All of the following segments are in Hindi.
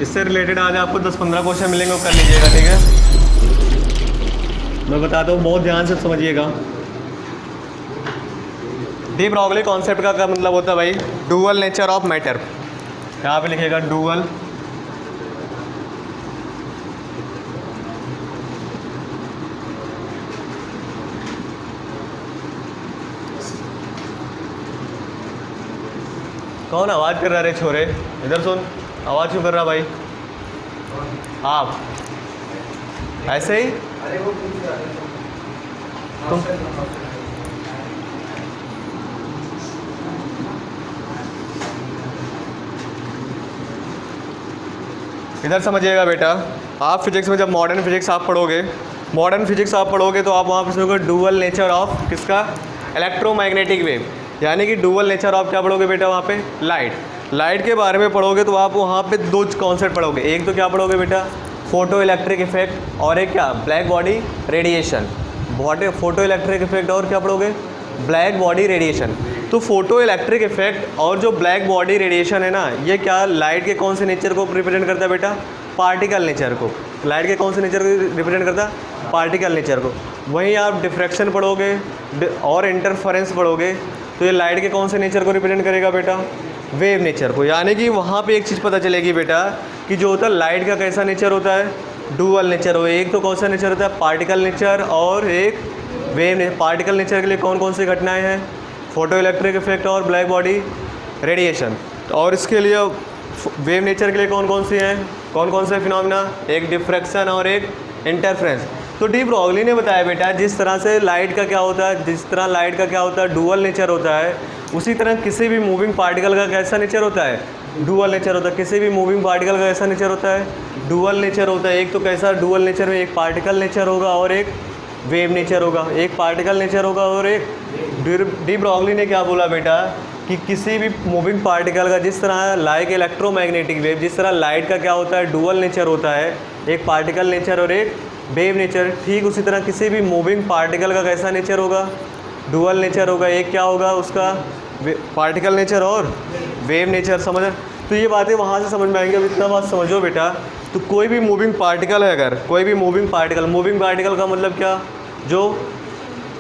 इससे रिलेटेड आज आपको 10-15 क्वेश्चन मिलेंगे, वो कर लीजिएगा, ठीक है। मैं बताता हूँ, बहुत ध्यान से समझिएगा। डी ब्रॉगली कॉन्सेप्ट का क्या मतलब होता है भाई? Dual nature of matter. यहाँ पे लिखिएगा डुअल कौन आवाज़ कर रहा है रे छोरे? इधर सुन, आवाज़ क्यों कर रहा भाई? आप ऐसे ही तुम इधर समझिएगा बेटा। आप फिजिक्स में जब मॉडर्न फिजिक्स आप पढ़ोगे तो आप वहाँ पर सुनोगे डुअल नेचर ऑफ किसका? Electromagnetic wave. यानी कि डुअल नेचर ऑफ क्या पढ़ोगे बेटा वहाँ पे? लाइट के बारे में पढ़ोगे तो आप वहाँ पे दो कॉन्सेप्ट पढ़ोगे। एक तो क्या पढ़ोगे बेटा? फोटो इलेक्ट्रिक इफेक्ट, और एक क्या? Black body radiation. Photo electric effect और क्या पढ़ोगे? Black body radiation. तो फोटो इलेक्ट्रिक इफेक्ट और जो ब्लैक बॉडी रेडिएशन है ना, ये क्या लाइट के कौन से नेचर को रिप्रेजेंट करता है बेटा? पार्टिकल नेचर को। लाइट के कौन से नेचर को रिप्रेजेंट करता है? पार्टिकल नेचर को। वहीं आप डिफ्रैक्शन पढ़ोगे और इंटरफेरेंस पढ़ोगे तो ये लाइट के कौन से नेचर को रिप्रेजेंट करेगा बेटा? वेव नेचर को। यानी कि वहाँ पे एक चीज़ पता चलेगी बेटा कि जो होता है लाइट का कैसा नेचर होता है? डुअल नेचर हो। एक तो कौन सा नेचर होता है? पार्टिकल नेचर, और एक वेव नेचर। पार्टिकल नेचर के लिए कौन कौन सी घटनाएं हैं? फोटो इलेक्ट्रिक इफेक्ट और ब्लैक बॉडी रेडिएशन। और इसके लिए वेव नेचर के लिए कौन कौन सी हैं? कौन कौन से फिनोमिना? एक डिफ्रैक्शन और एक इंटरफेरेंस। तो डी ब्रॉगली ने बताया बेटा जिस तरह से लाइट का क्या होता है, जिस तरह लाइट का क्या होता है? डुअल नेचर होता है, उसी तरह किसी भी मूविंग पार्टिकल का कैसा नेचर होता है? डुअल नेचर होता है। किसी भी मूविंग पार्टिकल का कैसा नेचर होता है? डुअल नेचर होता है। एक तो कैसा डुअल नेचर में एक पार्टिकल नेचर होगा और एक वेव नेचर होगा। एक पार्टिकल नेचर होगा और एक डी ब्रॉगली ने क्या बोला बेटा कि किसी भी मूविंग पार्टिकल का जिस तरह लाइक इलेक्ट्रोमैग्नेटिक वेव, जिस तरह लाइट का क्या होता है? डुअल नेचर होता है, एक पार्टिकल नेचर और एक वेव नेचर। ठीक उसी तरह किसी भी मूविंग पार्टिकल का कैसा नेचर होगा? डुअल नेचर होगा। एक क्या होगा उसका? पार्टिकल नेचर और वेव नेचर। समझ? तो ये बातें वहाँ से समझ में आएंगी। अब इतना बात समझो बेटा, तो कोई भी मूविंग पार्टिकल है, अगर कोई भी मूविंग पार्टिकल का मतलब क्या? जो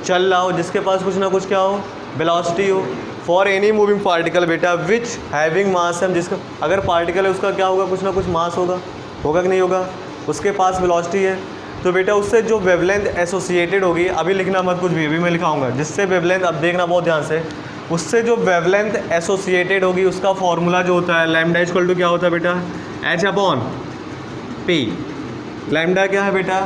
चल रहा हो, जिसके पास कुछ ना कुछ क्या हो? वेलोसिटी हो। फॉर एनी मूविंग पार्टिकल बेटा विच हैविंग मास है, जिसका अगर पार्टिकल है उसका क्या होगा? कुछ ना कुछ मास होगा कि नहीं होगा? उसके पास वेलोसिटी है, तो बेटा उससे जो वेवलेंथ एसोसिएटेड होगी, अभी लिखना मत कुछ भी, अभी मैं लिखाऊंगा, जिससे वेवलेंथ, अब देखना बहुत ध्यान से, उससे जो वेवलेंथ एसोसिएटेड होगी उसका फॉर्मूला जो होता है लैम्डा इक्वल टू क्या होता है बेटा? H upon p. लैम्डा क्या है बेटा?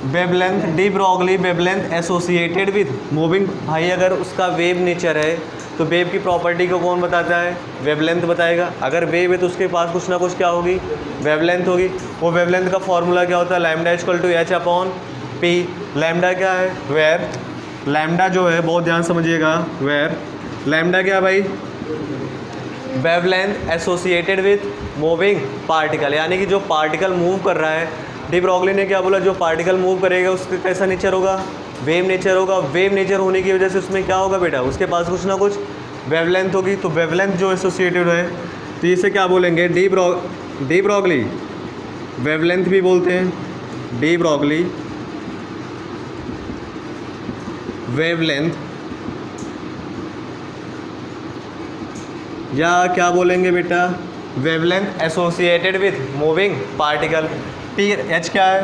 Wavelength. De Broglie wavelength associated with moving. भाई अगर उसका वेव नेचर है तो वेव की प्रॉपर्टी को कौन बताता है? वेवलेंथ बताएगा। अगर वेव है तो उसके पास कुछ ना कुछ क्या होगी? वेवलेंथ होगी। वो वेवलेंथ का फॉर्मूला क्या होता है? Lambda equal to h upon p. Lambda क्या है? वेयर। लैम्डा जो है बहुत ध्यान समझिएगा, वेयर लैम्डा क्या है भाई? Wavelength associated with moving particle. यानी कि जो पार्टिकल मूव कर रहा है, डी ब्रॉगली ने क्या बोला? जो पार्टिकल मूव करेगा उसका कैसा नेचर होगा? वेव नेचर होगा। वेव नेचर होने की वजह से उसमें क्या होगा बेटा? उसके पास कुछ ना कुछ वेवलेंथ होगी। तो वेवलेंथ जो एसोसिएटेड है तो इसे क्या बोलेंगे? डी ब्रॉगली वेवलेंथ भी बोलते हैं। डी ब्रॉगली वेवलेंथ, या क्या बोलेंगे बेटा? Wavelength associated with moving particle. P H क्या है?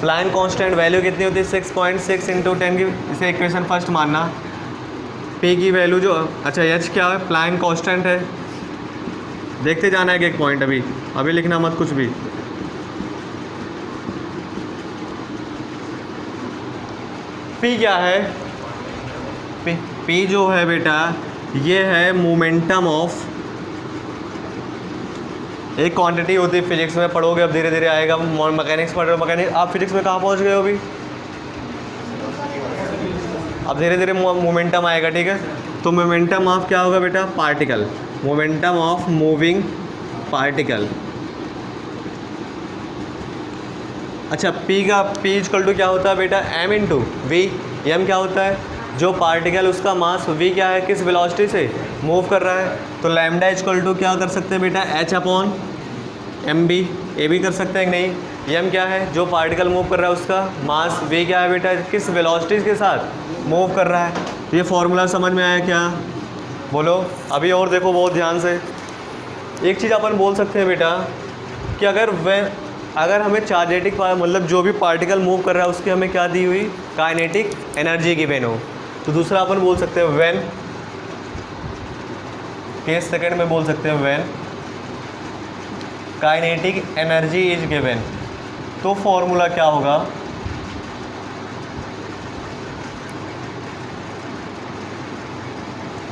Planck constant. वैल्यू कितनी होती है? 6.6 इंटू 10 की। इसे इक्वेशन फर्स्ट मानना। पी की वैल्यू जो, अच्छा एच क्या है? प्लैंक कांस्टेंट है। देखते जाना है एक पॉइंट, अभी लिखना मत कुछ भी। पी क्या है? पी जो है बेटा ये है मोमेंटम ऑफ, एक क्वांटिटी होती है, फिजिक्स में पढ़ोगे, अब धीरे धीरे आएगा। मैकेनिक्स पढ़ रहे हो, मैकेनिक्स आप फिजिक्स में कहाँ पहुँच गए हो अभी? अब धीरे धीरे मोमेंटम आएगा, ठीक है। तो मोमेंटम ऑफ क्या होगा बेटा? Particle. Momentum of moving particle. अच्छा पी इक्वल टू क्या होता है बेटा? M into we. एम क्या होता है? जो पार्टिकल उसका मास, वी क्या है? किस वेलोसिटी से मूव कर रहा है। तो लैम्डा इक्वल टू क्या कर सकते हैं बेटा? एच अपॉन एम बी, ए भी कर सकते हैं कि नहीं। एम क्या है, जो पार्टिकल मूव कर रहा है उसका मास। वी क्या है बेटा, किस वेलोसिटी के साथ मूव कर रहा है। तो ये फॉर्मूला समझ में आया क्या, बोलो। अभी और देखो बहुत ध्यान से, एक चीज़ अपन बोल सकते हैं बेटा कि अगर हमें चार्जेटिक मतलब जो भी पार्टिकल मूव कर रहा है उसकी हमें क्या दी हुई, काइनेटिक एनर्जी गिवन हो, तो दूसरा अपन बोल सकते हैं व्हेन, केस सेकंड में बोल सकते हैं when kinetic energy is given. तो फॉर्मूला क्या होगा,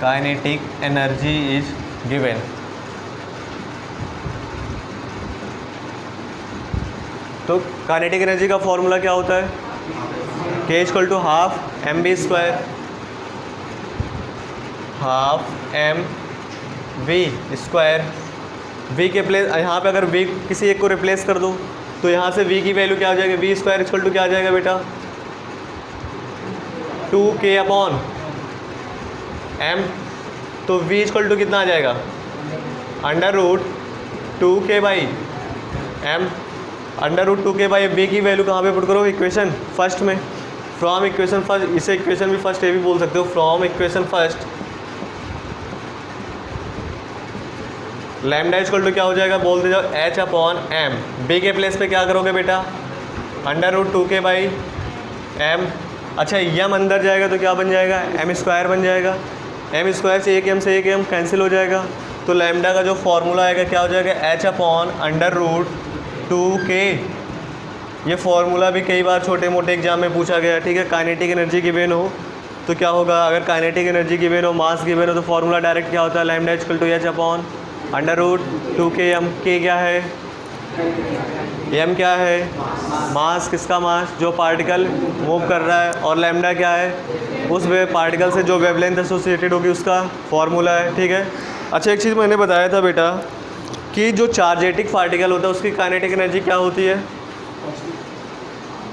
काइनेटिक एनर्जी इज गिवन। तो काइनेटिक एनर्जी का फॉर्मूला क्या होता है, के equal to half m v square, half m v square. V के प्लेस यहाँ पे अगर वी किसी एक को रिप्लेस कर दो तो यहाँ से वी की वैल्यू क्या हो जाएगी, वी स्क्वायर इक्वल टू क्या आ जाएगा बेटा, 2k अपॉन एम। तो वी इक्वल टू कितना आ जाएगा, under root 2k by m. Under root 2k by v की वैल्यू कहाँ पे पुट करो, इक्वेशन फर्स्ट में। फ्रॉम इक्वेशन फर्स्ट, इसे इक्वेशन भी फर्स्ट ये भी बोल सकते हो, from equation first lambda equal to क्या हो जाएगा, बोलते जाओ एच अपॉन एम। बी के प्लेस पे क्या करोगे बेटा, under root 2k by M. अच्छा यम अंदर जाएगा तो क्या बन जाएगा, एम स्क्वायर बन जाएगा। एम स्क्वायर से एक एम कैंसिल हो जाएगा। तो लैम्डा का जो फॉर्मूला आएगा क्या हो जाएगा, H upon under root 2k। ये फॉर्मूला भी कई बार छोटे मोटे एग्जाम में पूछा गया, ठीक है। काइनेटिक एनर्जी गिवन हो तो क्या होगा, अगर काइनेटिक एनर्जी गिवन हो, मास गिवन हो, तो फॉर्मूला डायरेक्ट क्या होता है, lambda equal to h upon under root 2k m. K क्या है, एम क्या है, मास, किसका मास, जो पार्टिकल मूव कर रहा है, और लैम्डा क्या है, उस वे पार्टिकल से जो वेवलेंथ एसोसिएटेड होगी उसका फॉर्मूला है, ठीक है। अच्छा एक चीज़ मैंने बताया था बेटा कि जो चार्जेटिक पार्टिकल होता है उसकी काइनेटिक एनर्जी क्या होती है,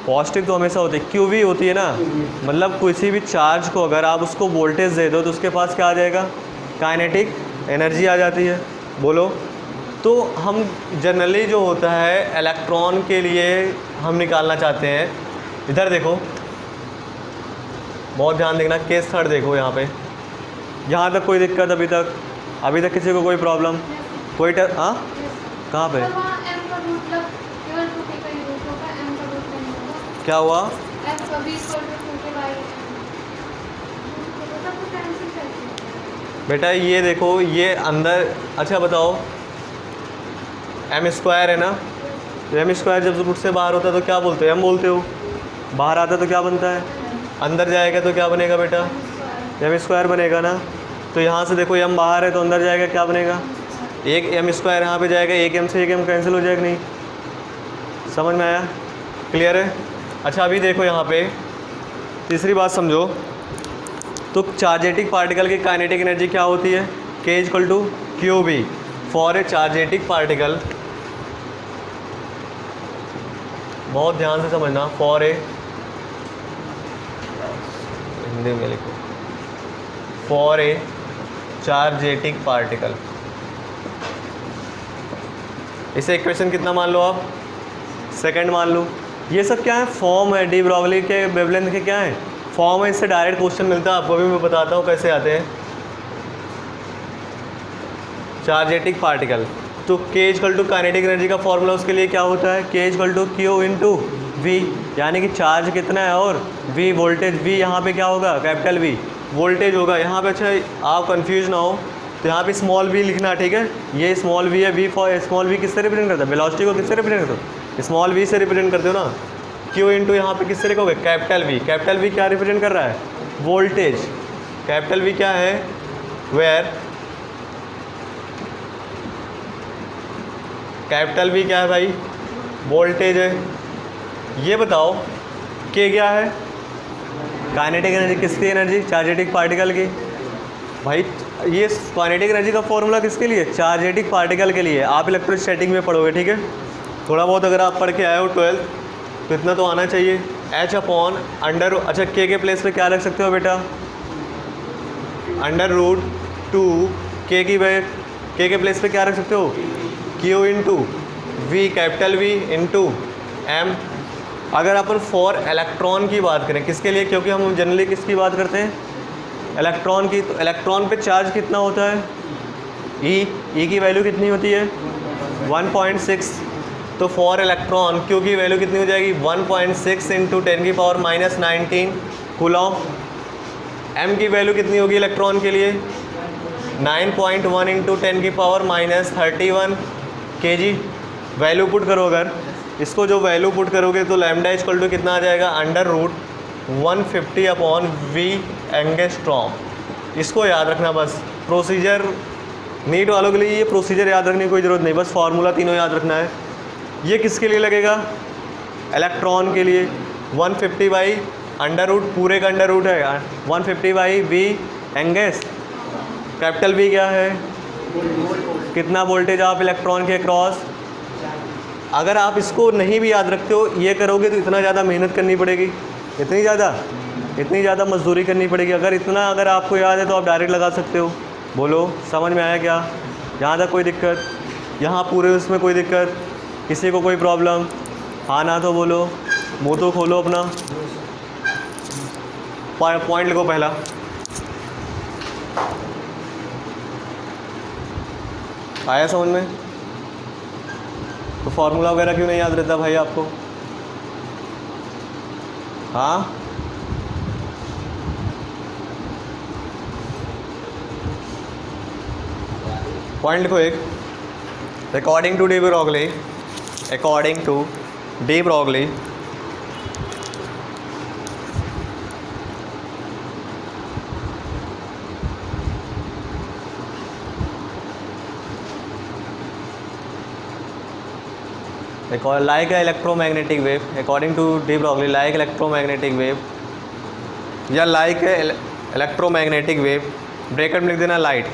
पॉजिटिव तो हमेशा होती है, क्यू वी होती है ना। मतलब किसी भी चार्ज को अगर आप उसको वोल्टेज दे दो तो उसके पास क्या आ जाएगा, काइनेटिक एनर्जी आ जाती है, बोलो। तो हम जनरली जो होता है इलेक्ट्रॉन के लिए हम निकालना चाहते हैं, इधर देखो बहुत ध्यान देखना, केस थर्ड देखो यहाँ पे। यहाँ तक कोई दिक्कत अभी तक किसी को कोई प्रॉब्लम, कोई हाँ कहाँ पे क्या हुआ, बेटा ये देखो ये अंदर, अच्छा बताओ एम स्क्वायर है ना, तो एम स्क्वायर जब रूट से बाहर होता है तो क्या बोलते हो, एम बोलते हो। बाहर आता है तो क्या बनता है, अंदर जाएगा तो क्या बनेगा बेटा, एम स्क्वायर बनेगा ना। तो यहाँ से देखो एम बाहर है तो अंदर जाएगा क्या बनेगा, एक एम स्क्वायर यहाँ पे जाएगा, एक एम से एक एम कैंसिल हो जाएगा, नहीं समझ में आया, क्लियर है। अच्छा अभी देखो यहाँ पे तीसरी बात समझो, तो चार्जेटिक पार्टिकल की काइनेटिक एनर्जी क्या होती है, के equal to q V for a charged particle. बहुत ध्यान से समझना, फॉर ए, हिंदी में लिखो, फॉर ए चार्जेटिक पार्टिकल। इसे इक्वेशन कितना मान लो आप, सेकंड मान लो। ये सब क्या है, फॉर्म है, डी ब्रॉगली के वेवलेंथ के क्या है, फॉर्म है। इससे डायरेक्ट क्वेश्चन मिलता है आपको, भी मैं बताता हूँ कैसे आते हैं। चार्जेटिक पार्टिकल, तो k equal to kinetic energy का फॉर्मूला उसके लिए क्या होता है, के equal to q into v, यानी कि चार्ज कितना है और वी वोल्टेज। वी यहाँ पे क्या होगा, कैपिटल वी वोल्टेज होगा यहाँ पे। अच्छा आप कंफ्यूज ना हो तो यहाँ पे स्मॉल वी लिखना, ठीक है। ये स्मॉल वी है, वी फॉर स्मॉल वी किससे रिप्रेजेंट करता है, वेलोसिटी को किससे रिप्रेजेंट करते हो, स्मॉल वी से रिप्रेजेंट करते हो ना। क्यू इंटू यहाँ पे किससे लिखोगे, कैपिटल वी। कैपिटल वी क्या रिप्रेजेंट कर रहा है, वोल्टेज। कैपिटल वी क्या है, वेयर कैपिटल वी क्या है भाई, वोल्टेज है। ये बताओ के क्या है, काइनेटिक एनर्जी, किसकी एनर्जी, चार्जेटिक पार्टिकल की। भाई ये काइनेटिक एनर्जी का फॉर्मूला किसके लिए, चार्जेटिक पार्टिकल के लिए। आप इलेक्ट्रोस्टैटिक में पढ़ोगे, ठीक है। थोड़ा बहुत अगर आप पढ़ के आए हो 12th तो इतना तो आना चाहिए। एच अपॉन अंडर, अच्छा के प्लेस पे क्या रख सकते हो बेटा, अंडर रूट 2 के की के प्लेस पे क्या रख सकते हो, Q into V capital V into M। अगर अपन फॉर इलेक्ट्रॉन की बात करें, किसके लिए, क्योंकि हम जनरली किसकी बात करते हैं, इलेक्ट्रॉन की, तो इलेक्ट्रॉन पे चार्ज कितना होता है, E की वैल्यू कितनी होती है 1.6। तो फॉर इलेक्ट्रॉन Q की वैल्यू कितनी हो जाएगी 1.6 इंटू 10⁻⁻19 कूलॉम। M की वैल्यू कितनी होगी इलेक्ट्रॉन के लिए 9.1 इंटू 10⁻31 kg। वैल्यू पुट करो, अगर इसको जो वैल्यू पुट करोगे तो लैम्डा इक्वल टू कितना आ जाएगा √150/V एंगस्ट्रॉम। इसको याद रखना बस। प्रोसीजर नीट वालों के लिए ये प्रोसीजर याद रखने की कोई ज़रूरत नहीं, बस फार्मूला तीनों याद रखना है। ये किसके लिए लगेगा, इलेक्ट्रॉन के लिए। 150/√, पूरे का अंडर रूट है 150/V एंगस। कैपिटल V क्या है, कितना वोल्टेज आप इलेक्ट्रॉन के क्रॉस। अगर आप इसको नहीं भी याद रखते हो, ये करोगे तो इतना ज़्यादा मेहनत करनी पड़ेगी, इतनी ज़्यादा मजदूरी करनी पड़ेगी। अगर आपको याद है तो आप डायरेक्ट लगा सकते हो। बोलो समझ में आया क्या, यहाँ तक कोई दिक्कत, यहाँ पूरे उसमें कोई दिक्कत, किसी को कोई प्रॉब्लम, हाँ ना तो बोलो, मुँह तो खोलो अपना। पॉइंट लिखो पहला, आया समझ में। तो फार्मूला वगैरह क्यों नहीं याद रहता भाई आपको, हाँ पॉइंट लिखो एक। According to de Broglie, like electromagnetic wave, according to de Broglie, like electromagnetic wave या like electromagnetic wave, ब्रैकेट में लिख देना लाइट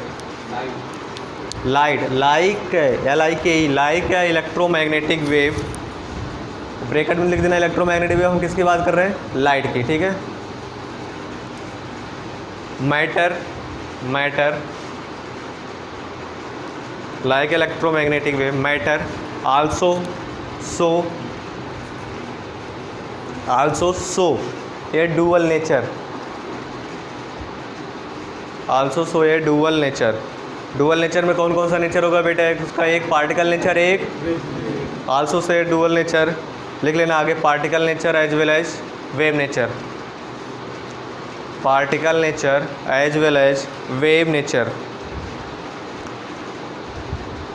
like या इलेक्ट्रोमैग्नेटिक वेव, ब्रैकेट में लिख देना इलेक्ट्रोमैग्नेटिक वेव। हम किसकी बात कर रहे हैं, लाइट की, ठीक है। Matter like electromagnetic wave, matter also show a dual nature, dual nature में कौन कौन सा नेचर होगा बेटा, उसका एक पार्टिकल नेचर, एक आल्सो से डुअल नेचर। लिख लेना आगे, particle nature as well as wave nature, particle nature as well as wave nature.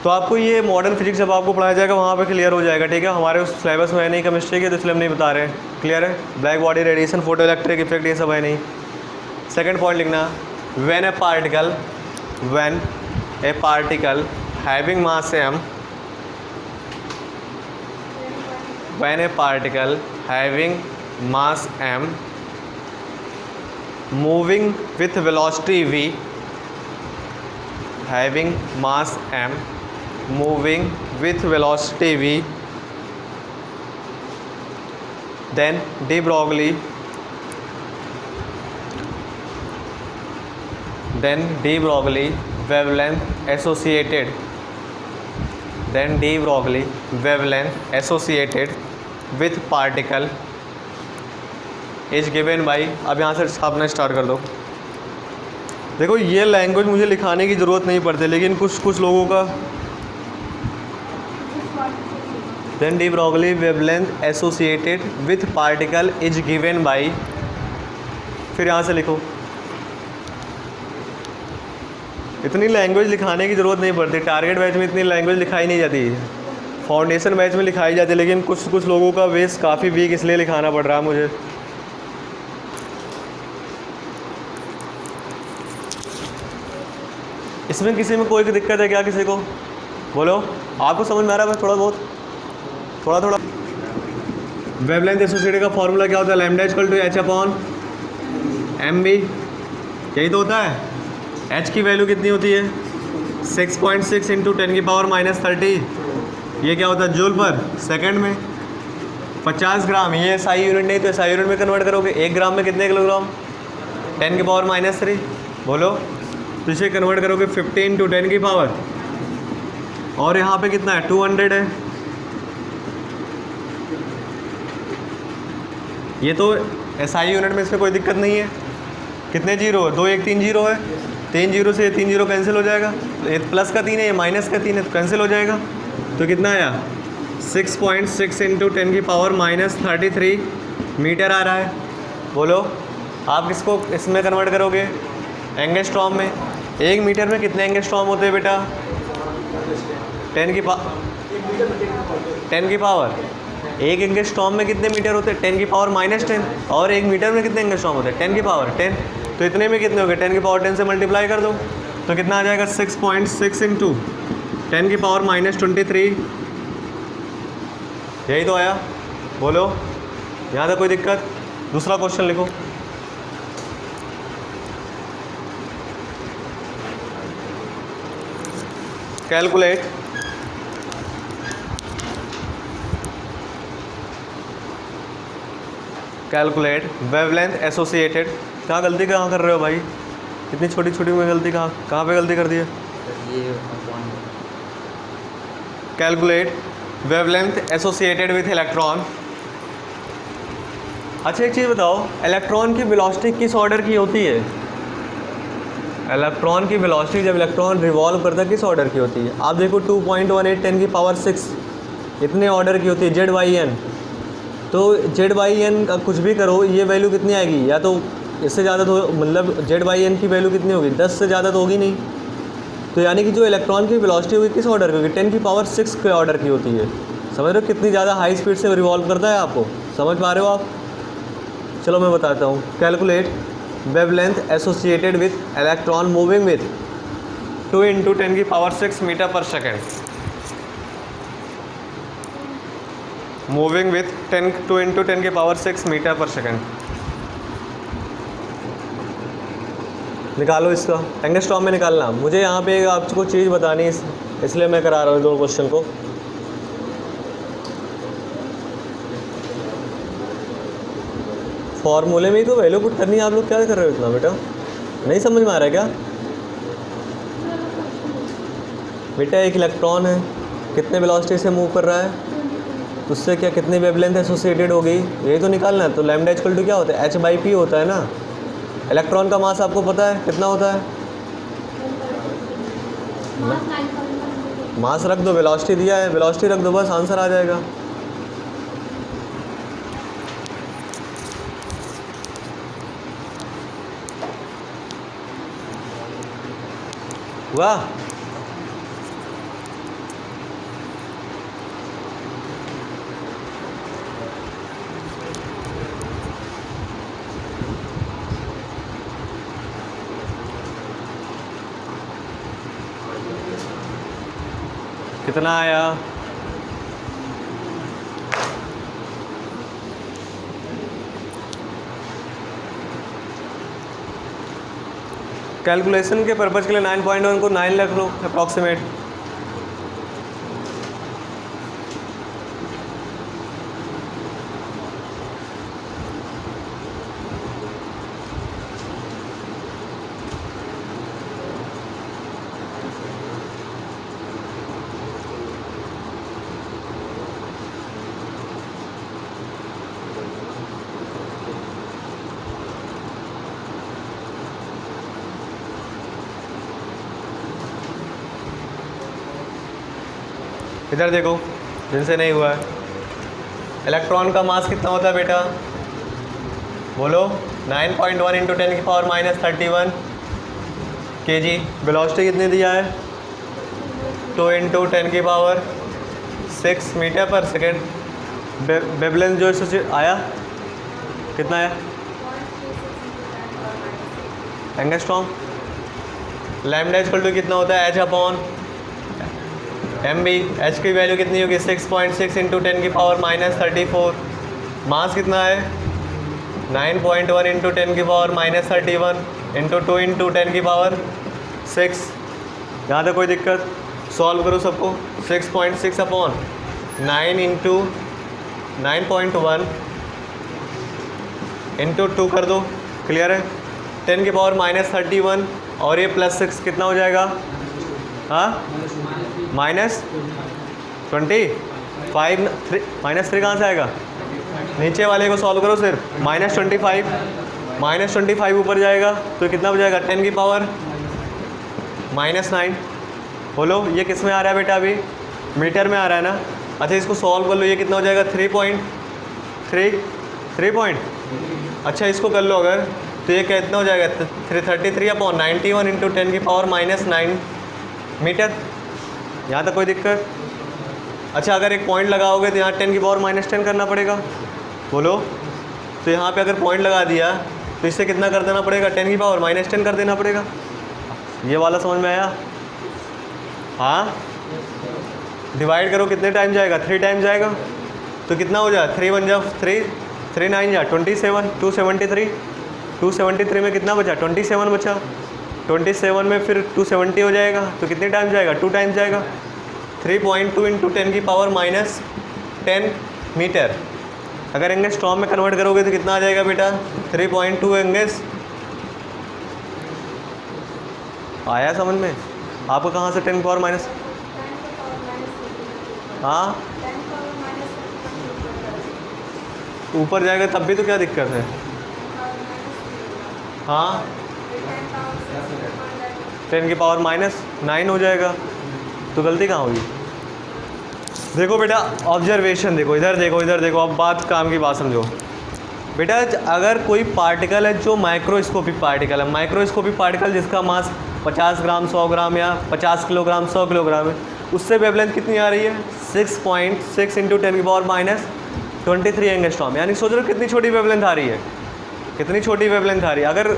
तो आपको ये मॉडर्न फिजिक्स जब आपको पढ़ाया जाएगा वहाँ पे क्लियर हो जाएगा, ठीक है। हमारे उस सिलेबस में है नहीं केमिस्ट्री के, तो इसलिए हम नहीं बता रहे हैं, क्लियर है। Black body radiation, photo electric effect, ये सब है नहीं। सेकंड पॉइंट लिखना, when A particle having mass m, when a particle having mass m moving with velocity v, having mass m moving with velocity v, then de Broglie wavelength associated, with particle is given by, अब यहाँ से छापना स्टार्ट कर दो। देखो ये लैंग्वेज मुझे लिखाने की ज़रूरत नहीं पड़ती, लेकिन कुछ लोगों का then de Broglie wavelength associated with particle is given by, फिर यहाँ से लिखो। इतनी लैंग्वेज लिखाने की ज़रूरत नहीं पड़ती, टारगेट बैच में इतनी लैंग्वेज लिखाई नहीं जाती, फाउंडेशन बैच में लिखाई जाती है, लेकिन कुछ लोगों का बेस काफ़ी वीक, इसलिए लिखाना पड़ रहा है मुझे। इसमें किसी में कोई दिक्कत है क्या, किसी को बोलो, आपको समझ में आ रहा है थोड़ा थोड़ा। वेवलेंथ एसोसिएटेड का फॉर्मूला क्या होता है, लैम्डा इक्वल टू h/mv, यही तो होता है। h की वैल्यू कितनी होती है 6.6 इंटू 10⁻30, ये क्या होता है जूल पर सेकंड में। 50 ग्राम, ये SI यूनिट नहीं तो SI यूनिट में कन्वर्ट करोगे, 1 ग्राम में कितने किलोग्राम 10⁻³ बोलो, तो इसे कन्वर्ट करोगे 50 इंटू 10 की पावर, और यहाँ पे कितना है 200 है, ये तो SI यूनिट में इसमें कोई दिक्कत नहीं है। कितने जीरो है? 2 1 3 जीरो है। 3 जीरो से 3 जीरो कैंसिल हो जाएगा। ये प्लस का 3 है, ये माइनस का 3 है, तो कैंसिल हो जाएगा। तो कितना आया? 6.6 इंटू 10 की पावर माइनस 33 मीटर आ रहा है। बोलो आप किसको इसमें कन्वर्ट करोगे? एंगस्ट्रॉम में। 1 मीटर में कितने एंगस्ट्रॉम होते हैं बेटा? 10 की पावर 1 एंगस्ट्रॉम में कितने मीटर होते हैं? 10 की पावर माइनस 10। और 1 मीटर में कितने एंगस्ट्रॉम होते हैं? 10 की पावर 10। तो इतने में कितने हो गए? 10 की पावर 10 से मल्टीप्लाई कर दो तो कितना आ जाएगा? 6.6 इंटू 10 की पावर माइनस 23। यही तो आया। बोलो यहाँ तक कोई दिक्कत? दूसरा क्वेश्चन लिखो। Calculate wavelength associated. कहाँ गलती कहाँ कर रहे हो भाई? इतनी छोटी छोटी में गलती कहाँ पे गलती कर दी है? Calculate wavelength associated with electron. अच्छा एक चीज़ बताओ, इलेक्ट्रॉन की वेलोसिटी किस ऑर्डर की होती है? इलेक्ट्रॉन की वेलोसिटी जब इलेक्ट्रॉन रिवॉल्व करता है किस ऑर्डर की होती है? आप देखो 2.18 10 की पावर 6 इतने ऑर्डर की होती है Z/n। तो Z/n का कुछ भी करो, ये वैल्यू कितनी आएगी? या तो इससे ज़्यादा तो मतलब Z/n की वैल्यू कितनी होगी? 10 से ज़्यादा तो होगी नहीं। तो यानी कि जो इलेक्ट्रॉन की वेलोसिटी होगी किस ऑर्डर की होगी? 10 की पावर 6 के ऑर्डर की होती है। समझ रहे हो कितनी ज़्यादा हाई स्पीड से रिवॉल्व करता है? आपको समझ पा रहे हो आप? चलो मैं बताता हूँ। Calculate wavelength associated with electron moving with 2 into 10 की पावर 6 मीटर पर सेकेंड। मूविंग विथ 2 इंटू 10 की पावर 6 मीटर पर सेकेंड। निकालो इसका। एंगस्ट्रॉम में निकालना। मुझे यहाँ पे आपको चीज़ बतानी इसलिए मैं करा रहा हूँ दो क्वेश्चन को। फॉर्मूले में ही तो वैल्यू पुट करनी है। आप लोग क्या कर रहे हो इतना बेटा? नहीं समझ में आ रहा है क्या? बेटा एक इलेक्ट्रॉन है, कितने वेलोसिटी से मूव कर रहा है, उससे क्या कितनी वेवलेंथ एसोसिएटेड हो गई, यही तो निकालना है। तो लैम्डा इक्वल टू क्या होता है? h/p होता है ना। इलेक्ट्रॉन का मास आपको पता है कितना होता है? मास रख दो, वेलोसिटी दिया है, वेलोसिटी रख दो, बस आंसर आ जाएगा। वाह, कितना आया? कैलकुलेशन के पर्पज़ के लिए 9.1 को 9 रख लो अप्रॉक्सीमेट। इधर देखो, जिनसे नहीं हुआ है। इलेक्ट्रॉन का मास कितना होता है बेटा? बोलो। 9.1 इंटू 10 की पावर माइनस 31 kg। वेलोसिटी कितनी दिया है? 2 इंटू 10 की पावर 6 मीटर पर सेकेंड। वेवलेंथ जो इससे आया कितना आया? एंगस्ट्रॉम। लैम्डा इक्वल टू कितना होता है? h/mb। h की वैल्यू कितनी होगी? 6.6 इंटू 10 की पावर माइनस 34। मास कितना है? 9.1 इंटू 10 की पावर माइनस 31 इंटू 2 इंटू 10 की पावर 6। यहाँ तक कोई दिक्कत? सॉल्व करो सबको। 6.6 अपॉन 9 इंटू 9.1 इंटू 2 कर दो। क्लियर है? 10 की पावर माइनस 31 और ये प्लस 6 कितना हो जाएगा? हाँ, माइनस 25। माइनस 3 कहाँ से आएगा? नीचे वाले को सॉल्व करो सिर्फ, -25 ऊपर जाएगा तो कितना बजाएगा 10 की पावर -9। बोलो ये किस में आ रहा है बेटा, अभी मीटर में आ रहा है ना। अच्छा इसको सॉल्व कर लो, ये कितना हो जाएगा 3 पॉइंट। अच्छा इसको कर लो अगर, तो ये कितना हो जाएगा 33/91 इंटू 10 की पावर -9 मीटर। यहाँ तक कोई दिक्कत? अच्छा अगर एक पॉइंट लगाओगे तो यहाँ 10 की पावर -10 करना पड़ेगा। बोलो तो यहाँ पे अगर पॉइंट लगा दिया तो इससे कितना कर देना पड़ेगा, 10 की पावर -10 कर देना पड़ेगा। ये वाला समझ में आया? हाँ डिवाइड करो कितने टाइम जाएगा, 3 टाइम जाएगा तो कितना हो जाए 3 1 जा 3 9 जा 27 273 में कितना बचा 27 बचा। 27 में फिर 270 हो जाएगा तो कितने टाइम जाएगा 2 टाइम जाएगा। 3.2 इंटू 10 की पावर -10 मीटर। अगर एंगस्ट्रॉम में कन्वर्ट करोगे तो कितना आ जाएगा बेटा 3.2 एंगस। आया समझ में? आपको कहाँ से 10 पावर माइनस, हाँ ऊपर जाएगा तब भी तो क्या दिक्कत है। हाँ 10 की पावर -9 हो जाएगा तो गलती कहाँ होगी। देखो बेटा ऑब्जर्वेशन देखो, इधर देखो इधर देखो, अब बात काम की बात समझो बेटा। अगर कोई पार्टिकल है जो माइक्रोस्कोपिक पार्टिकल है, माइक्रोस्कोपिक पार्टिकल जिसका मास 50 ग्राम 100 ग्राम या 50 किलोग्राम 100 किलोग्राम है, उससे वेवलेंथ कितनी आ रही है 6.6 इंटू 10 की पावर -23 एंगस्ट्रॉम। यानी सोच रहे हो कितनी छोटी वेवलेंथ आ रही है, कितनी छोटी वेवलेंथ आ रही है। अगर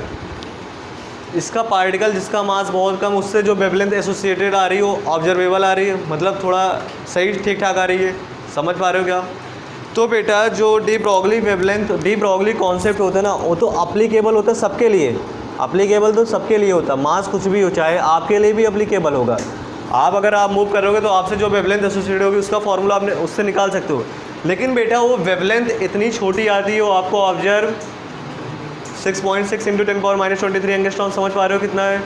इसका पार्टिकल जिसका मास बहुत कम, उससे जो वेवलेंथ एसोसिएटेड आ रही है वो ऑब्जर्वेबल आ रही है, मतलब थोड़ा सही ठीक ठाक आ रही है। समझ पा रहे हो क्या? तो बेटा जो de Broglie wavelength, de Broglie concept होता है ना, वो तो अप्लीकेबल होता है सबके लिए। अप्लीकेबल तो सबके लिए होता है, मास कुछ भी हो चाहे आपके लिए भी अप्लीकेबल होगा। आप अगर आप मूव करोगे तो आपसे जो वेवलेंथ एसोसिएटेड होगी उसका फॉर्मूला आपने उससे निकाल सकते हो। लेकिन बेटा वो वेवलेंथ इतनी छोटी आती है, वो आपको ऑब्जर्व 6.6 इंटू 10 पावर -23 एंगस्ट्रॉम। समझ पा रहे हो कितना है?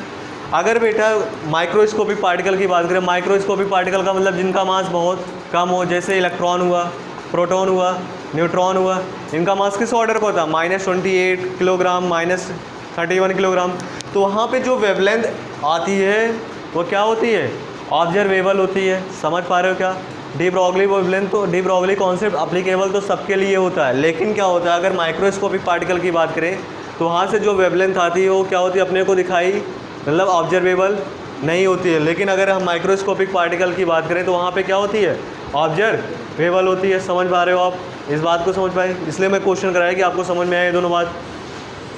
अगर बेटा माइक्रोस्कोपिक पार्टिकल की बात करें, माइक्रोस्कोपिक पार्टिकल का मतलब जिनका मास बहुत कम हो, जैसे इलेक्ट्रॉन हुआ, प्रोटॉन हुआ, न्यूट्रॉन हुआ, इनका मास किस ऑर्डर का होता है -28 किलोग्राम -31 किलोग्राम। तो वहाँ पे जो वेवलेंथ आती है वो क्या होती है, ऑब्जर्वेबल होती है। समझ पा रहे हो क्या? डी ब्रॉगली वेवलेंथ, तो डी ब्रॉगली कॉन्सेप्ट अप्लीकेबल तो सबके लिए होता है। लेकिन क्या होता है अगर माइक्रोस्कोपिक पार्टिकल की बात करें तो वहाँ से जो वेवलेंथ आती है वो क्या होती है, अपने को दिखाई मतलब ऑब्जर्वेबल नहीं होती है। लेकिन अगर हम माइक्रोस्कोपिक पार्टिकल की बात करें तो वहाँ पे क्या होती है, ऑब्जर्वेबल होती है। समझ पा रहे हो आप? इस बात को समझ पाए, इसलिए मैं क्वेश्चन कराया कि आपको समझ में आए ये दोनों बात।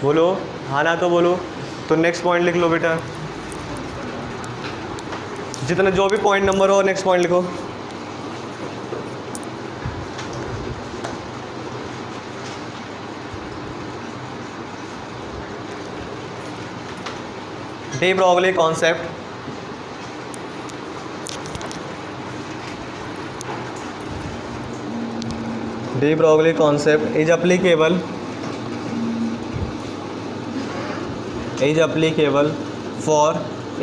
बोलो हाँ ना तो बोलो। तो नेक्स्ट पॉइंट लिख लो बेटा, जितना जो भी पॉइंट नंबर हो नेक्स्ट पॉइंट लिखो। De Broglie concept, de Broglie concept is applicable for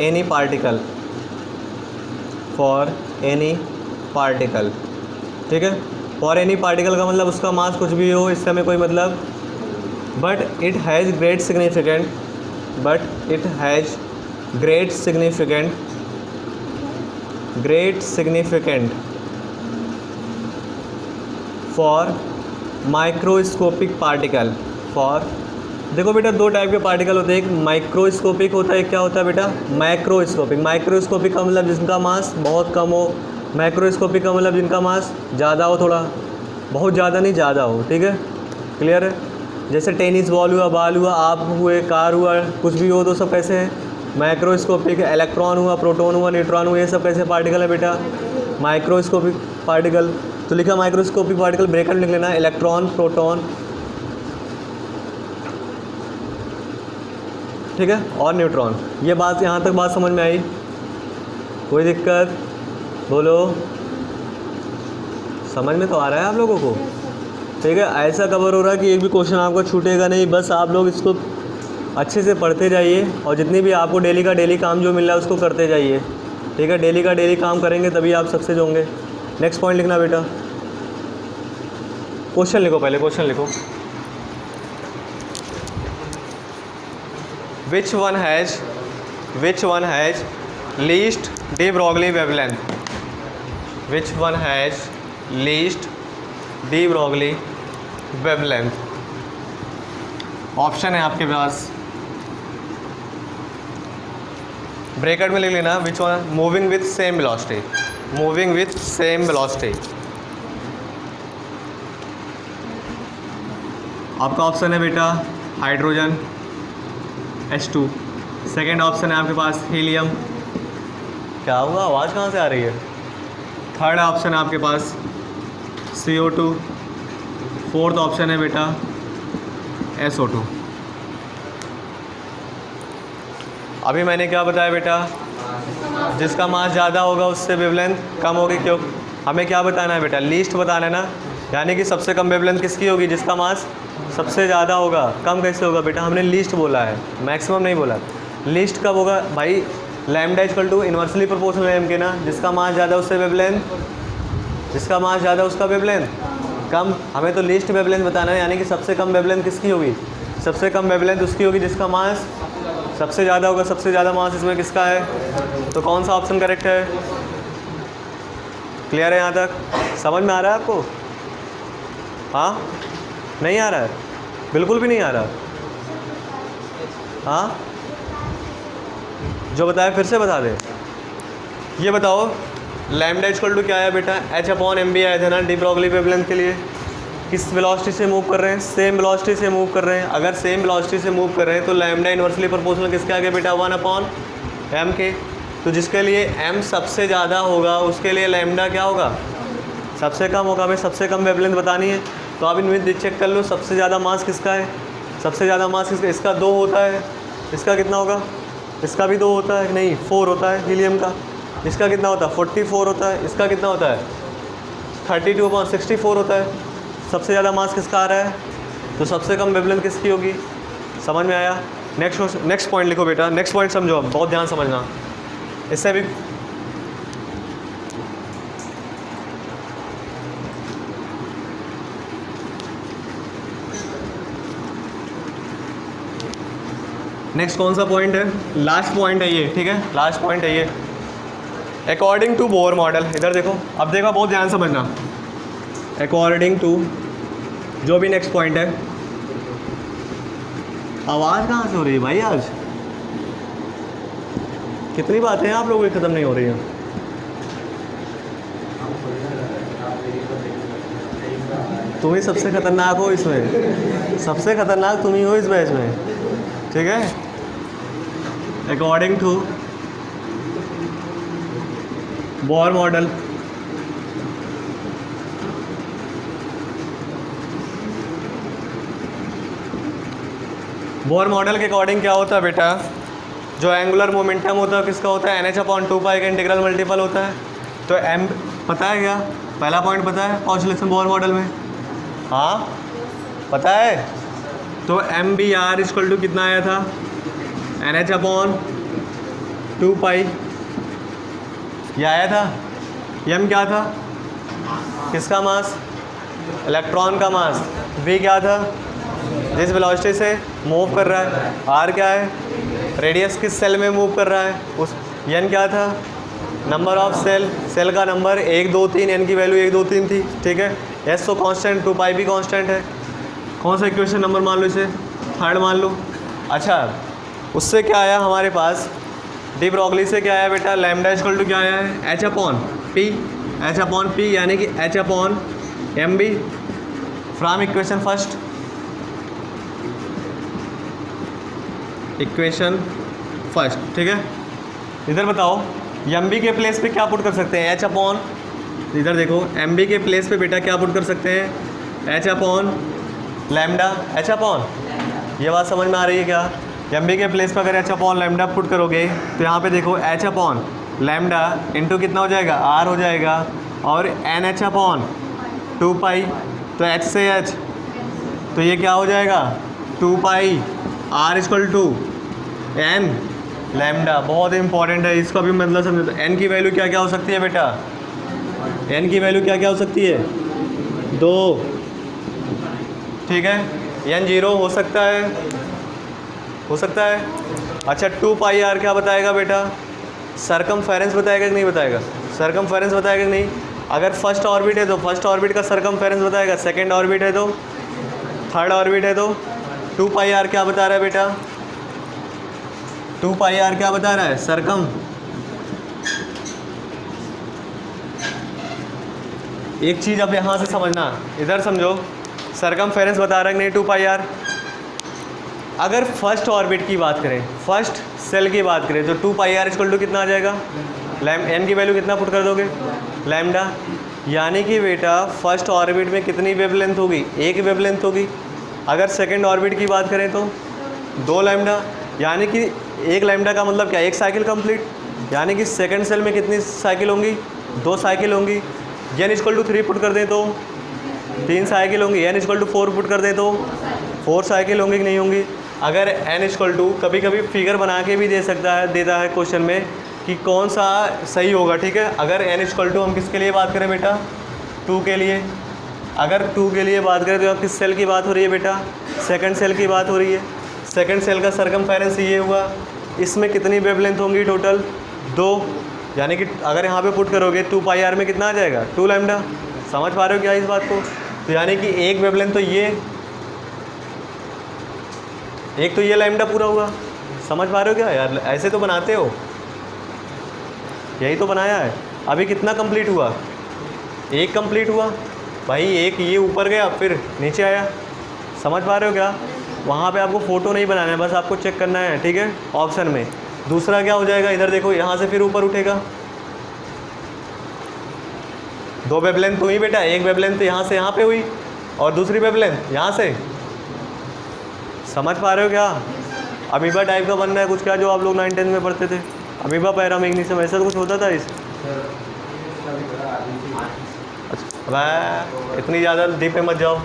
any particle, ठीक है। फॉर एनी पार्टिकल का मतलब उसका मास कुछ भी हो, इससे हमें कोई मतलब, but it has great significant for microscopic particle. For देखो बेटा दो टाइप के पार्टिकल होते हैं, एक माइक्रोस्कोपिक होता है, एक क्या होता है बेटा मैक्रोस्कोपिक। माइक्रोस्कोपिक का मतलब जिनका मास बहुत कम हो, मैक्रोस्कोपिक का मतलब जिनका मास ज़्यादा हो, थोड़ा बहुत ज़्यादा नहीं ज़्यादा हो, ठीक है क्लियर है। जैसे टेनिस बॉल हुआ, बॉल हुआ, आप हुए, कार हुआ, कुछ भी हो तो सब कैसे हैं माइक्रोस्कोपिक। इलेक्ट्रॉन हुआ, प्रोटॉन हुआ, न्यूट्रॉन हुआ, ये सब कैसे पार्टिकल है बेटा माइक्रोस्कोपिक पार्टिकल। तो लिखा माइक्रोस्कोपिक पार्टिकल, ब्रैकेट लिख लेना इलेक्ट्रॉन प्रोटॉन, ठीक है, और न्यूट्रॉन। ये बात यहाँ तक बात समझ में आई? कोई दिक्कत? बोलो समझ में तो आ रहा है आप लोगों को? ठीक है, ऐसा कवर हो रहा है कि एक भी क्वेश्चन आपको छूटेगा नहीं। बस आप लोग इसको अच्छे से पढ़ते जाइए और जितनी भी आपको डेली का डेली काम जो मिल रहा है उसको करते जाइए, ठीक है। डेली का डेली काम करेंगे तभी आप सक्सेस होंगे। नेक्स्ट पॉइंट लिखना बेटा, क्वेश्चन लिखो, पहले क्वेश्चन लिखो। Which one has least de Broglie wavelength? Which one has least de Broglie wavelength? Option है आपके पास, ब्रैकेट में लिख लेना which one moving with same velocity, moving with same velocity. आपका ऑप्शन है बेटा हाइड्रोजन H2, सेकेंड ऑप्शन है आपके पास हीलियम। क्या हुआ, आवाज़ कहाँ से आ रही है? थर्ड ऑप्शन है आपके पास CO2, फोर्थ ऑप्शन है बेटा SO2। अभी मैंने क्या बताया बेटा, जिसका मास ज़्यादा होगा उससे वेवलेंथ कम होगी। क्यों, हमें क्या बताना है बेटा, लीस्ट बताना है ना, यानी कि सबसे कम वेवलेंथ किसकी होगी, जिसका मास सबसे ज़्यादा होगा। कम कैसे होगा बेटा, हमने लीस्ट बोला है, मैक्सिमम नहीं बोला। लीस्ट कब होगा भाई, lambda equal to inversely proportional m के ना, जिसका मास ज़्यादा उससे वेवलेंथ, जिसका मास ज़्यादा उसका वेवलेंथ कम। हमें तो लीस्ट वेवलेंथ बताना है, यानी कि सबसे कम वेवलेंथ किसकी होगी, सबसे कम वेवलेंथ उसकी होगी जिसका मास सबसे ज़्यादा होगा। सबसे ज़्यादा मास इसमें किसका है, तो कौन सा ऑप्शन करेक्ट है? क्लियर है यहाँ तक, समझ में आ रहा है आपको? हाँ, नहीं आ रहा है, बिल्कुल भी नहीं आ रहा। हाँ, जो बताया फिर से बता दे। ये बताओ लैम्डा इक्वल टू क्या है बेटा, H/mb आया था ना डी ब्रॉगली वेवलेंथ के लिए। किस वेलोसिटी से मूव कर रहे हैं, सेम वेलोसिटी से मूव कर रहे हैं। अगर सेम वेलोसिटी से मूव कर रहे हैं तो लैम्डा इन्वर्सली प्रोपोर्शनल किसके आगे बेटा, 1/m के। तो जिसके लिए m सबसे ज़्यादा होगा उसके लिए लैम्डा क्या होगा, सबसे कम होगा। हमें सबसे कम वेवलेंथ बतानी है, तो आप इनमें चेक कर लो सबसे ज़्यादा मास किसका है। सबसे ज़्यादा मास किसका, इसका 2 होता है, इसका कितना होगा, इसका भी 2 होता है, नहीं 4 होता है हीलियम का। इसका कितना होता है, 44 होता है। इसका कितना होता है, 32/64 होता है। सबसे ज़्यादा मास किसका आ रहा है, तो सबसे कम वेवलेंथ किसकी होगी। समझ में आया? नेक्स्ट पॉइंट लिखो बेटा, नेक्स्ट पॉइंट समझो, अब बहुत ध्यान समझना इससे भी। नेक्स्ट कौन सा पॉइंट है, लास्ट पॉइंट है ये, ठीक है, लास्ट पॉइंट है ये। अकॉर्डिंग टू बोर मॉडल, इधर देखो, अब देखो बहुत ध्यान समझना। अकॉर्डिंग टू, जो भी नेक्स्ट पॉइंट है, आवाज़ कहाँ से हो रही है भाई, आज कितनी बातें हैं आप लोगों की ख़त्म नहीं हो रही हैं। तुम ही सबसे ख़तरनाक हो इसमें, सबसे ख़तरनाक तुम ही हो इस बैच में, ठीक है। According to Bohr model, Bohr model के अकॉर्डिंग क्या होता है बेटा, जो एंगुलर मोमेंटम होता है किसका होता है, NH/2π का इंटीग्रल मल्टीपल होता है। तो m पता है क्या, पहला पॉइंट पता है ऑसिलेशन बोर मॉडल में, हाँ पता है। तो MBR इक्वल टू कितना आया था, NH/2π, ये आया था। m क्या था, किसका मास, इलेक्ट्रॉन का मास। v क्या था, जिस वेलोसिटी से मूव कर रहा है। r क्या है, रेडियस किस सेल में मूव कर रहा है उस। n क्या था, नंबर ऑफ सेल, सेल का नंबर 1 2 3, n की वैल्यू 1 2 3 थी, ठीक है। s तो कांस्टेंट, 2π भी कांस्टेंट है। कौन सा इक्वेशन नंबर मान लो इसे, थर्ड मान लो। अच्छा, उससे क्या आया हमारे पास, डी ब्रॉगली से क्या आया बेटा, लैम्डा इक्वल टू क्या आया है, H/P, यानी कि H/mb from equation first, equation first, ठीक है। इधर बताओ mb के प्लेस पे क्या पुट कर सकते हैं, इधर देखो mb के प्लेस पे बेटा क्या पुट कर सकते हैं, H/लैम्डा, ये बात समझ में आ रही है क्या। mb के प्लेस पे अगर H/लैम्डा पुट करोगे तो यहाँ पे देखो H/लैम्डा इंटू कितना हो जाएगा, r हो जाएगा, और NH/2π, तो h से h, तो ये क्या हो जाएगा 2π, r equal to n lambda. बहुत इंपॉर्टेंट है, इसका भी मतलब समझो। तो n की वैल्यू क्या क्या हो सकती है बेटा, n की वैल्यू क्या क्या हो सकती है, 2, ठीक है, एन 0 हो सकता है, हो सकता है। अच्छा 2 पाई आर क्या बताएगा बेटा? सरकमफेरेंस बताएगा कि नहीं बताएगा? सरकमफेरेंस बताएगा कि नहीं? अगर फर्स्ट ऑर्बिट है तो फर्स्ट ऑर्बिट का सरकमफेरेंस बताएगा, सेकंड ऑर्बिट है तो, थर्ड ऑर्बिट है तो। 2 पाई आर क्या बता रहा है बेटा? 2 पाई आर क्या बता रहा है? सरकम। एक चीज़ अब यहाँ से समझना, इधर समझो, सरकमफेरेंस बता रहा है कि नहीं 2 पाई आर। अगर फर्स्ट ऑर्बिट की बात करें, फर्स्ट सेल की बात करें, तो 2 पाई आर इक्वल टू कितना आ जाएगा? एन की वैल्यू कितना पुट कर दोगे? लैम्डा। यानी कि बेटा फर्स्ट ऑर्बिट में कितनी वेवलेंथ होगी? एक वेवलेंथ होगी। अगर सेकंड ऑर्बिट की बात करें तो 2 लैम्डा। यानी कि 1 लैम्डा का मतलब क्या? 1 साइकिल कंप्लीट। यानी कि सेकंड सेल में कितनी साइकिल होंगी? 2 साइकिल होंगी। एन इक्वल टू 3 पुट कर दें तो 3 साइकिल होंगी। एन इक्वल टू 4 पुट कर दें तो 4 साइकिल होंगी कि नहीं होंगी? अगर एन इक्वल टू, कभी कभी फिगर बना के भी देता है क्वेश्चन में कि कौन सा सही होगा, ठीक है। अगर एन इक्वल टू हम किसके लिए बात करें बेटा? 2 के लिए। अगर 2 के लिए बात करें तो यहाँ किस सेल की बात हो रही है बेटा? सेकंड सेल की बात हो रही है। सेकंड सेल का सरकमफेरेंस ये हुआ। इसमें कितनी वेवलेंथ होंगी टोटल? 2। यानी कि अगर यहाँ पे पुट करोगे 2 पाई आर में कितना आ जाएगा? 2 लैम्डा। समझ पा रहे हो क्या इस बात को? तो यानी कि एक वेवलेंथ तो ये, एक तो ये लैम्डा पूरा हुआ। समझ पा रहे हो क्या यार? ऐसे तो बनाते हो, यही तो बनाया है। अभी कितना कंप्लीट हुआ? एक कंप्लीट हुआ भाई, एक ये ऊपर गया फिर नीचे आया। समझ पा रहे हो क्या? वहाँ पे आपको फ़ोटो नहीं बनाना है, बस आपको चेक करना है, ठीक है, ऑप्शन में। दूसरा क्या हो जाएगा? इधर देखो, यहाँ से फिर ऊपर उठेगा। 2 वेवलेंथ हुई बेटा, एक वेवलेंथ यहाँ से यहाँ पे हुई और दूसरी वेवलेंथ यहाँ से। समझ पा रहे हो क्या? अमीबा टाइप का बन रहा है कुछ, क्या जो आप लोग 9th 10th में पढ़ते थे, अमीबा पैरामेग्नीशियम, ऐसा कुछ होता था इस। अच्छा इतनी ज़्यादा डीप में मत जाओ।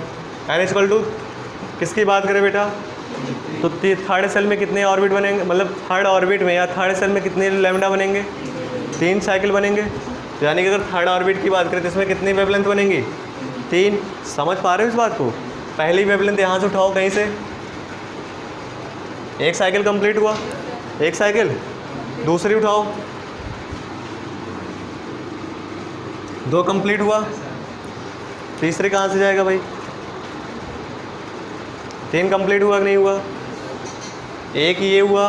एन इक्वल टू किसकी बात करें बेटा? तो थर्ड सेल में कितने ऑर्बिट बनेंगे, मतलब थर्ड ऑर्बिट में या थर्ड सेल में कितने लैम्डा बनेंगे? 3 साइकिल बनेंगे। तो यानी कि अगर थर्ड ऑर्बिट की बात करें तो इसमें कितनी वेवलेंथ बनेंगी? 3। समझ पा रहे हो इस बात को? पहली वेवलेंथ यहाँ से उठाओ कहीं से, 1 साइकिल कंप्लीट हुआ, 1 साइकिल। दूसरी उठाओ, 2 कंप्लीट हुआ। तीसरी कहाँ से जाएगा भाई? 3 कंप्लीट हुआ कि नहीं हुआ? 1 ये हुआ,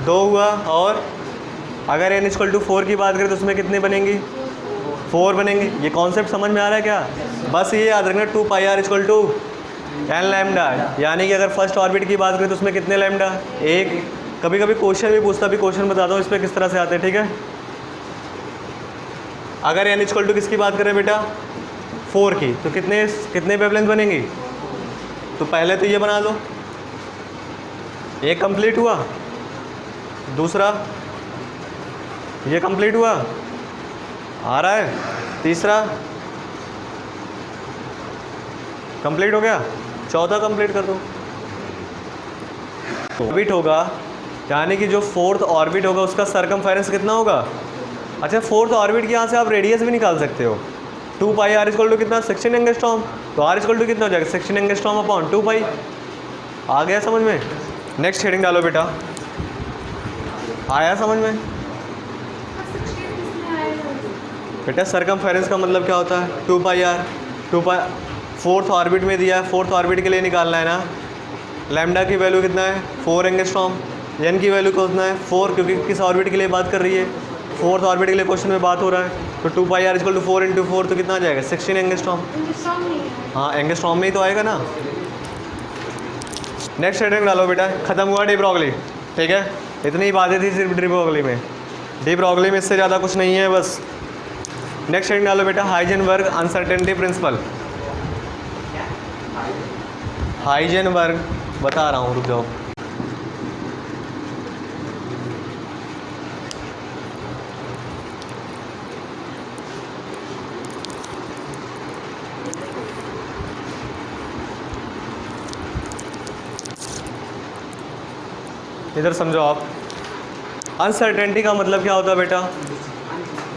2 हुआ। और अगर n इक्वल टू 4 की बात करें तो उसमें कितने बनेंगी? 4 बनेंगे। ये कॉन्सेप्ट समझ में आ रहा है क्या? बस ये याद रखना 2 pi r equal to n lambda. यानी कि अगर फर्स्ट ऑर्बिट की बात करें तो उसमें कितने लैम्डा? 1। कभी कभी क्वेश्चन भी पूछता, भी क्वेश्चन बताता हूँ इस पर किस तरह से आते हैं, ठीक है। अगर एन इक्वल टू किसकी बात करें बेटा? 4 की, तो कितने वेवलेंथ बनेंगी? तो पहले तो ये बना दो, 1 कंप्लीट हुआ, दूसरा ये कंप्लीट हुआ, आ रहा है, तीसरा कंप्लीट हो गया, चौथा कंप्लीट कर दो। ऑर्बिट होगा, यानी कि जो 4th ऑर्बिट होगा उसका सरकमफेरेंस कितना होगा? अच्छा 4th ऑर्बिट के यहाँ से आप रेडियस भी निकाल सकते हो। 2 पाई आर इक्वल टू कितना? 16 एंगस्ट्रॉम। तो आर इक्वल टू कितना हो जाएगा? 16 एंगस्ट्रॉम अपॉन 2 पाई। आ गया समझ में? नेक्स्ट हेडिंग डालो बेटा। आया समझ में? बेटा सरकमफेरेंस का मतलब क्या होता है? 2 pi are. 2 pi 4th orbit में दिया है, 4th ऑर्बिट के लिए निकालना है ना। लैम्डा की वैल्यू कितना है? 4 एंगस्ट्रॉम। एन की वैल्यू कितना है? 4, क्योंकि किस ऑर्बिट के लिए बात कर रही है? 4th ऑर्बिट के लिए क्वेश्चन में बात हो रहा है। तो 2 पाई आर इक्वल टू 4 × 4 तो कितना आ जाएगा? 16 एंगस्ट्रॉम। हाँ एंगस्ट्रॉम में ही तो आएगा ना। नेक्स्ट हेडिंग डालो बेटा। खत्म हुआ डी ब्रॉगली, ठीक है। इतनी बातें थी सिर्फ डी ब्रॉगली में। डी ब्रॉगली में इससे ज़्यादा कुछ नहीं है बस। नेक्स्ट हेडिंग डालो बेटा। Heisenberg uncertainty principle. हाइजेनबर्ग बता रहा हूँ, रुक जाओ। इधर समझो आप। अनसर्टेनिटी का मतलब क्या होता है बेटा?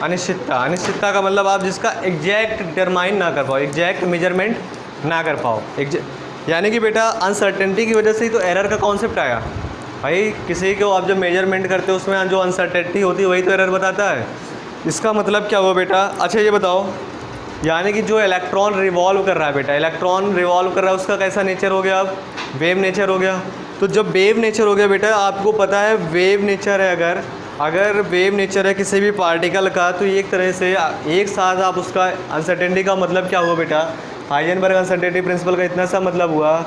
अनिश्चितता। अनिश्चितता का मतलब आप जिसका एग्जैक्ट डिटरमाइन ना कर पाओ, एग्जैक्ट मेजरमेंट ना कर पाओ। यानी कि बेटा अनसर्टेनिटी की वजह से ही तो एरर का कॉन्सेप्ट आया। भाई किसी को आप जब मेजरमेंट करते हो उसमें जो अनसर्टेनिटी होती है वही तो एरर बताता है। इसका मतलब क्या हुआ बेटा? अच्छा ये बताओ, यानी कि जो इलेक्ट्रॉन रिवॉल्व कर रहा है बेटा, इलेक्ट्रॉन रिवॉल्व कर रहा है, उसका कैसा नेचर हो गया? अब वेव नेचर हो गया। तो जब वेव नेचर हो गया बेटा, आपको पता है वेव नेचर है, अगर वेव नेचर है किसी भी पार्टिकल का, तो एक तरह से एक साथ आप उसका अनसर्टेनिटी का मतलब क्या हुआ बेटा? हाइजेनबर्ग अनसर्टेनिटी प्रिंसिपल का इतना सा मतलब हुआ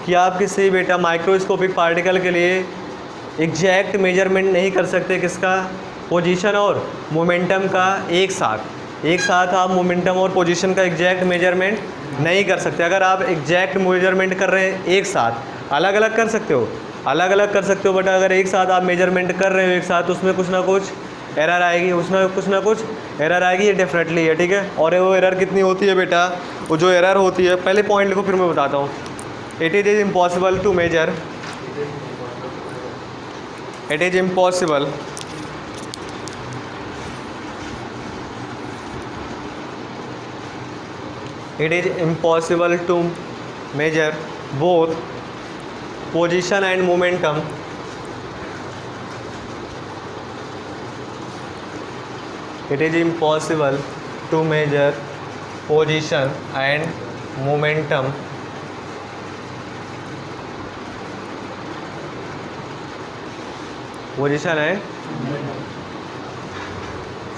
कि आप किसी बेटा माइक्रोस्कोपिक पार्टिकल के लिए एग्जैक्ट मेजरमेंट नहीं कर सकते। किसका? पोजीशन और मोमेंटम का एक साथ आप मोमेंटम और पोजीशन का एग्जैक्ट मेजरमेंट नहीं कर सकते। अगर आप एग्जैक्ट मेजरमेंट कर रहे हैं एक साथ, अलग अलग कर सकते हो, बट अगर एक साथ आप मेजरमेंट कर रहे हो एक साथ, तो उसमें कुछ ना कुछ एरर आएगी, ये डेफिनेटली है, ठीक है। और वो एरर कितनी होती है बेटा? वो जो एरर होती है, पहले पॉइंट लिखो फिर मैं बताता हूँ। It is impossible to measure, it is impossible to measure both position and momentum it is impossible to measure position and momentum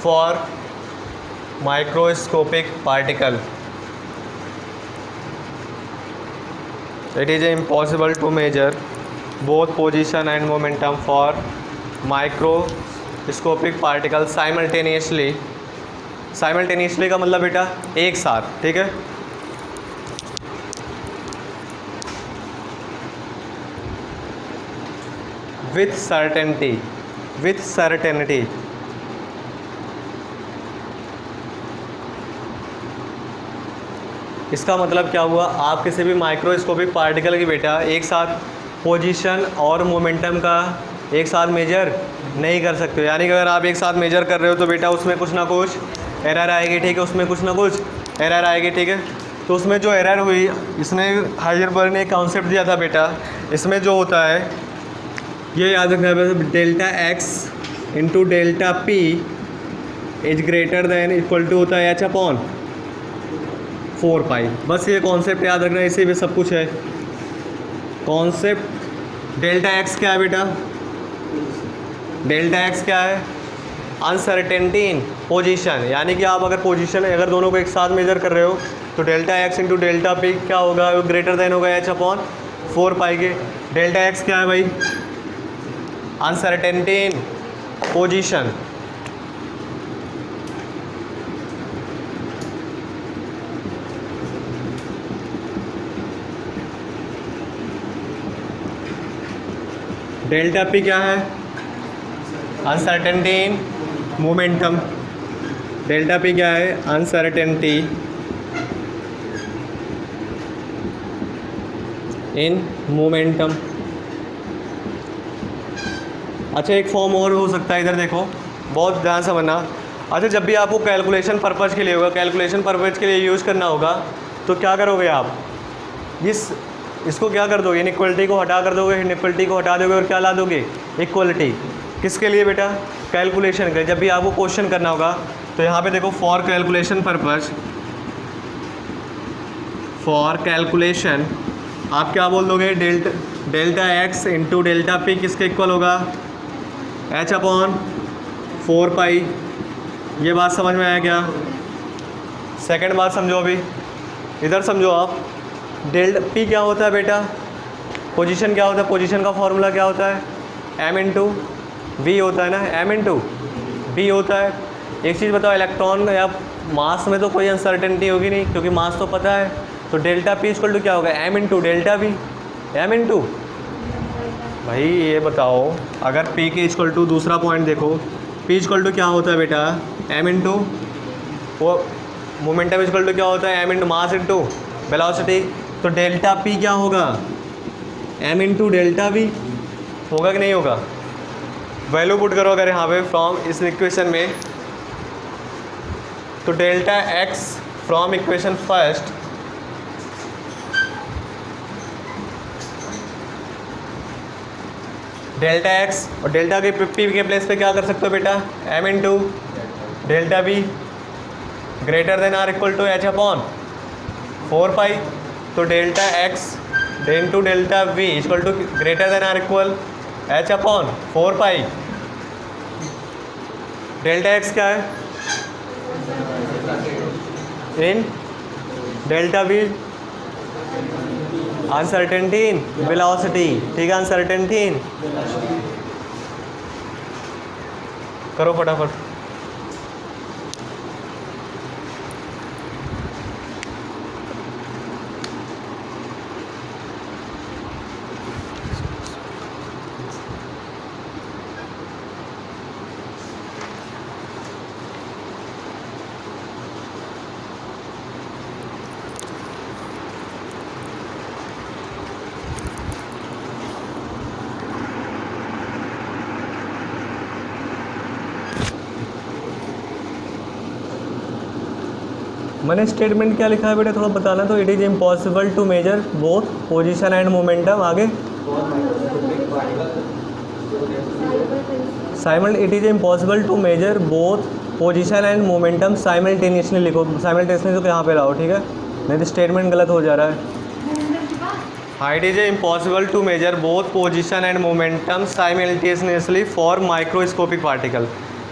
for microscopic particle. It is impossible to measure both position and momentum for microscopic particles simultaneously का मतलब बेटा एक साथ, ठीक है। with certainty इसका मतलब क्या हुआ? आप किसी भी माइक्रोस्कोपिक पार्टिकल की बेटा एक साथ पोजीशन और मोमेंटम का एक साथ मेजर नहीं कर सकते हो। यानी कि अगर आप एक साथ मेजर कर रहे हो तो बेटा उसमें कुछ ना कुछ एरर आएगी, ठीक है, ठीक है। तो उसमें जो एरर हुई, इसने हाइजेनबर्ग ने एक कॉन्सेप्ट दिया था बेटा, इसमें जो होता है ये याद रखना है, delta x into delta p is greater than equal to होता है H/4 पाई। बस ये कॉन्सेप्ट याद रखना, इसी में सब कुछ है। कॉन्सेप्ट डेल्टा एक्स क्या है बेटा? डेल्टा एक्स क्या है? अनसर्टेनिटी इन पोजीशन। यानी कि आप अगर पोजीशन अगर दोनों को एक साथ मेजर कर रहे हो तो delta x into delta P क्या होगा? ग्रेटर देन होगा H/4 पाई के। डेल्टा एक्स क्या है भाई? अनसर्टेनिटी इन पोजीशन। डेल्टा पी क्या है? Uncertainty in momentum. Delta P क्या है? Uncertainty in momentum. अच्छा एक फॉर्म और हो सकता है, इधर देखो, बहुत ध्यान से समझना। अच्छा जब भी आपको कैलकुलेशन पर्पज़ के लिए यूज़ करना होगा तो क्या करोगे आप? इसको क्या कर दोगे? इनइक्वलिटी को हटा कर दोगे, इनइक्वलिटी को हटा दोगे और क्या ला दोगे? इक्वलिटी। किसके लिए बेटा? कैलकुलेशन के। जब भी आपको क्वेश्चन करना होगा तो यहाँ पे देखो, फॉर कैलकुलेशन पर्पज़, आप क्या बोल दोगे? Delta x into delta P किसके इक्वल होगा? H/4 पाई। ये बात समझ में आया क्या? सेकंड बात समझो, अभी इधर समझो आप। डेल्टा पी क्या होता है बेटा? पोजीशन क्या होता है? पोजीशन का फॉर्मूला क्या होता है? m/v होता है ना, m/v होता है। एक चीज़ बताओ, इलेक्ट्रॉन या मास में तो कोई अनसर्टेनिटी होगी नहीं, क्योंकि मास तो पता है। तो डेल्टा पी इक्वल टू क्या होगा? m/डेल्टा v। भाई ये बताओ, अगर p के इक्वल टू, दूसरा पॉइंट देखो, p इक्वल टू क्या होता है बेटा? m/, वो मोमेंटम इक्वल टू क्या होता है? m mass into velocity. तो डेल्टा p क्या होगा? m/डेल्टा v होगा कि नहीं होगा? वैल्यू पुट करो अगर यहाँ पे फ्रॉम इस इक्वेशन में, तो delta x from equation first delta x और डेल्टा के पी के प्लेस पे क्या कर सकते हो बेटा, m into delta v greater than or equal to h upon 4 pi. तो delta x into delta v equal to greater than or equal h upon 4 pi. Delta x क्या है, in delta v uncertainty in velocity, ठीक है, अनसर्टेनिटी इन, करो फटाफट। मैंने स्टेटमेंट क्या लिखा है बेटा थोड़ा बताना। तो it is impossible to measure both position and momentum, आगे it is impossible to measure both position and momentum simultaneously लिखो, साइमल्टेनियसली तो यहाँ पे लाओ, ठीक है, नहीं तो स्टेटमेंट गलत हो जा रहा है। It is impossible to measure both position and momentum simultaneously for microscopic particle.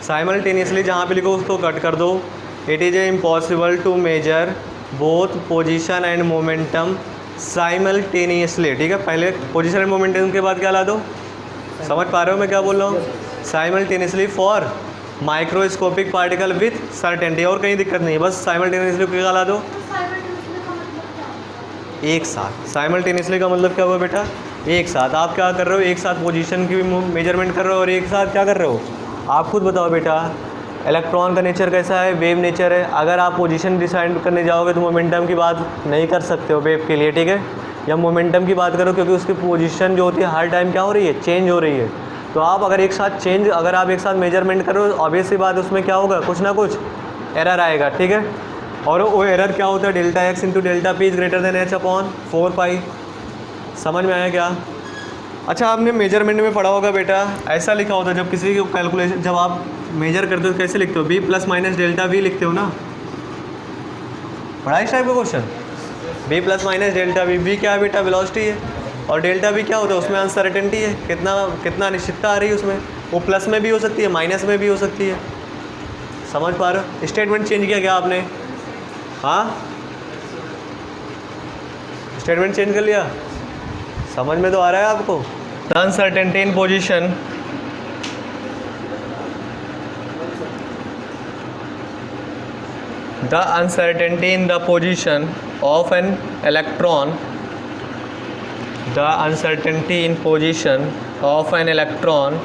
Simultaneously जहाँ पे लिखो उसको कट कर दो। It is impossible to measure both position and momentum simultaneously, ठीक है, पहले पोजीशन एंड मोमेंटम के बाद क्या ला दो, समझ पा रहे हो मैं क्या बोल रहा हूँ, simultaneously for microscopic particle with certainty, और कहीं दिक्कत नहीं है, बस साइमल्टेनियसली क्या ला दो, एक साथ। साइमल्टेनियसली का मतलब क्या हुआ बेटा, एक साथ। आप क्या कर रहे हो, एक साथ पोजीशन की भी मेजरमेंट कर रहे हो और एक साथ क्या कर रहे हो, आप खुद बताओ बेटा। इलेक्ट्रॉन का नेचर कैसा है, वेव नेचर है। अगर आप पोजीशन डिसाइड करने जाओगे तो मोमेंटम की बात नहीं कर सकते हो वेव के लिए, ठीक है, या मोमेंटम की बात करो, क्योंकि उसकी पोजीशन जो होती है हर टाइम क्या हो रही है, चेंज हो रही है। तो आप अगर एक साथ मेजरमेंट करो, ऑब्वियस सी बात है उसमें क्या होगा, कुछ ना कुछ एरर आएगा, ठीक है। और वो एरर क्या होता है, delta x into delta p is greater then H upon 4 पाई। समझ में आया क्या। अच्छा, आपने मेजरमेंट में पढ़ा होगा बेटा, ऐसा लिखा होता है जब किसी को कैलकुलेशन, जब आप मेजर करते हो तो कैसे लिखते हो, v plus minus delta v लिखते हो ना, पढ़ा इस टाइप का question, v plus minus delta v. V क्या है बेटा, वेलोसिटी है, और डेल्टा वी क्या होता है, उसमें अनसर्टेनिटी है, कितना अनिश्चितता आ रही है उसमें, वो प्लस में भी हो सकती है माइनस में भी हो सकती है। समझ पा रहे हो, स्टेटमेंट चेंज किया क्या आपने, हाँ स्टेटमेंट चेंज कर लिया, समझ में तो आ रहा है आपको। Uncertainty in position the uncertainty in the position of an electron, the uncertainty in position of an electron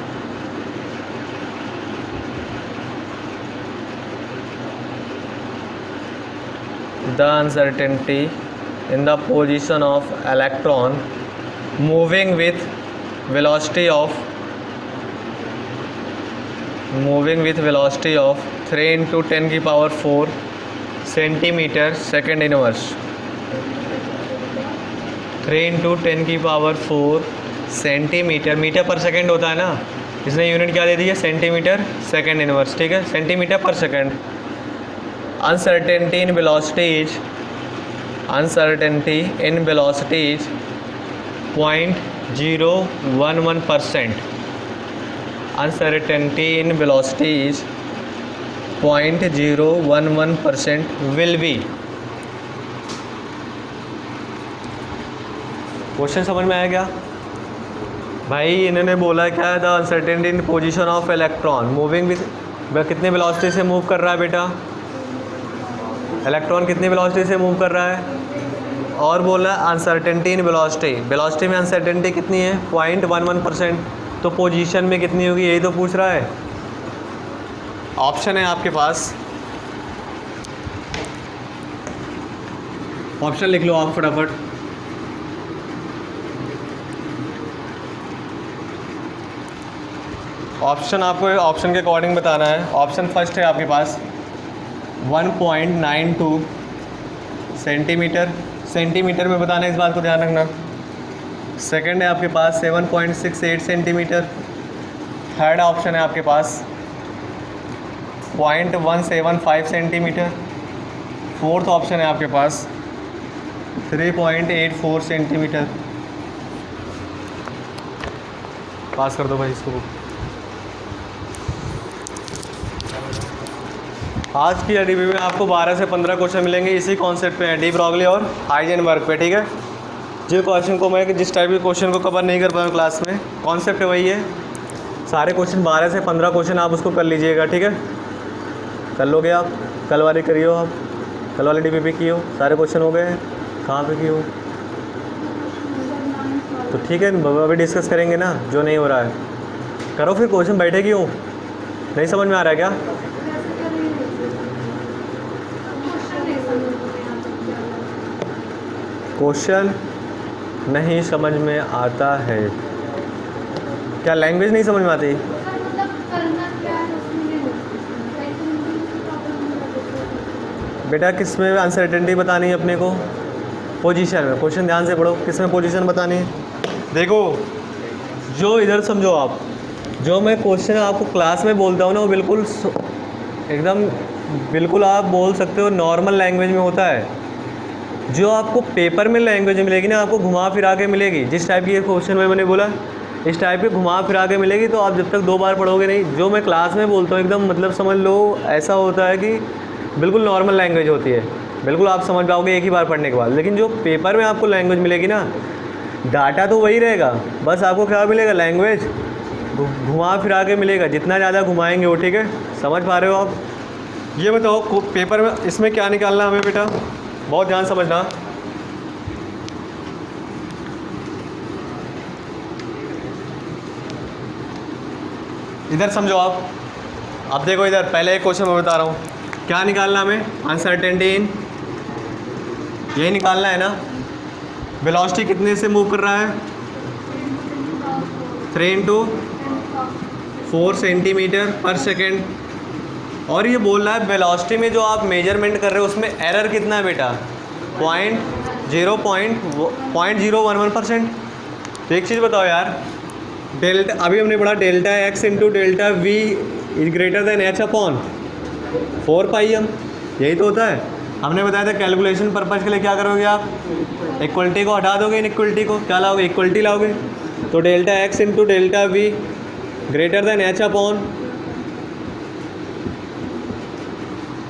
the uncertainty in the position of electron moving with velocity of 3 into 10 की power 4 centimetre second inverse, 3 into 10 की पावर 4 सेंटीमीटर, मीटर पर सेकेंड होता है ना, इसने यूनिट क्या दे दी है, सेंटीमीटर सेकेंड इनवर्स, ठीक है, सेंटीमीटर पर second. Uncertainty in velocity is 0.011%, uncertainty in velocity is 0.011% will be। Question समझ में आया क्या भाई। इन्होंने बोला क्या है, the uncertainty in position of electron moving with, कितने वेलोसिटी से मूव कर रहा है बेटा, इलेक्ट्रॉन कितनी वेलोसिटी से मूव कर रहा है, और बोला अनसर्टेनिटी इन वेलोसिटी, वेलोसिटी में अनसर्टेनिटी कितनी है, 0.11%, तो पोजीशन में कितनी होगी, यही तो पूछ रहा है। ऑप्शन है आपके पास, ऑप्शन लिख लो आप फटाफट। ऑप्शन आपको ऑप्शन के अकॉर्डिंग बताना है। ऑप्शन फर्स्ट है आपके पास 1.92 सेंटीमीटर, सेंटीमीटर में बताना है, इस बात को ध्यान रखना। सेकंड है आपके पास 7.68 सेंटीमीटर। थर्ड ऑप्शन है आपके पास 0.175 सेंटीमीटर। फोर्थ ऑप्शन है आपके पास 3.84 सेंटीमीटर। पास कर दो भाई इसको। आज की रिव्यू में आपको 12 से 15 क्वेश्चन मिलेंगे इसी कॉन्सेप्ट पे, डी ब्रॉगली और हाइजेनबर्ग पे, ठीक है। जो क्वेश्चन को मैं जिस टाइप के क्वेश्चन को कवर नहीं कर पाया क्लास में, कॉन्सेप्ट है वही है। सारे क्वेश्चन 12 से 15 क्वेश्चन आप उसको कर लीजिएगा, ठीक है। कर लोगे आप, कल वाले करियो आप, कल वाले DPP की हो, सारे क्वेश्चन हो गए हैं। कहाँ पे की हो तो ठीक है, अभी डिस्कस करेंगे ना, जो नहीं हो रहा है करो फिर। क्वेश्चन बैठे क्यों, नहीं समझ में आ रहा है क्या? क्वेश्चन नहीं समझ में आता है क्या? लैंग्वेज नहीं समझ में आती? बेटा किस में अनसर्टेनिटी बतानी है अपने को? पोजीशन में। क्वेश्चन ध्यान से पढ़ो, किस में पोजीशन बतानी है। देखो जो इधर समझो आप, जो मैं क्वेश्चन आपको क्लास में बोलता हूँ ना, वो बिल्कुल एकदम बिल्कुल आप बोल सकते हो नॉर्मल लैंग्वेज में होता है। जो आपको पेपर में लैंग्वेज मिलेगी ना, आपको घुमा फिरा के मिलेगी। जिस टाइप की क्वेश्चन में मैंने बोला, इस टाइप के घुमा फिरा के मिलेगी, तो आप जब तक 2 बार पढ़ोगे नहीं। जो मैं क्लास में बोलता हूँ एकदम मतलब समझ लो ऐसा होता है कि बिल्कुल नॉर्मल लैंग्वेज होती है, बिल्कुल आप समझ पाओगे एक ही बार पढ़ने के बाद। लेकिन जो पेपर में आपको लैंग्वेज मिलेगी ना, डाटा तो वही रहेगा, बस आपको क्या मिलेगा, लैंग्वेज घुमा फिरा के मिलेगा। जितना ज़्यादा घुमाएंगे वो, ठीक है। समझ पा रहे हो आप? ये बताओ पेपर में इसमें क्या निकालना हमें बेटा, बहुत ध्यान समझना। इधर समझो आप, अब देखो इधर पहले एक क्वेश्चन मैं बता रहा हूँ, क्या निकालना हमें, अनसर्टेनिटी इन, यही निकालना है ना। वेलोसिटी कितने से मूव कर रहा है, 3 × 4 सेंटीमीटर पर सेकेंड। और ये बोल रहा है वेलोसिटी में जो आप मेजरमेंट कर रहे हो उसमें एरर कितना है बेटा, 0.011%। तो एक चीज़ बताओ यार, डेल्टा अभी हमने पढ़ा delta x into delta v is greater then h/4πm, यही तो होता है। हमने बताया था कैलकुलेशन पर्पज़ के लिए क्या करोगे आप, इक्वलिटी को हटा दोगे, इनइक्वलिटी को क्या लाओगे, इक्वलिटी लाओगे। तो delta x into delta v greater than h/,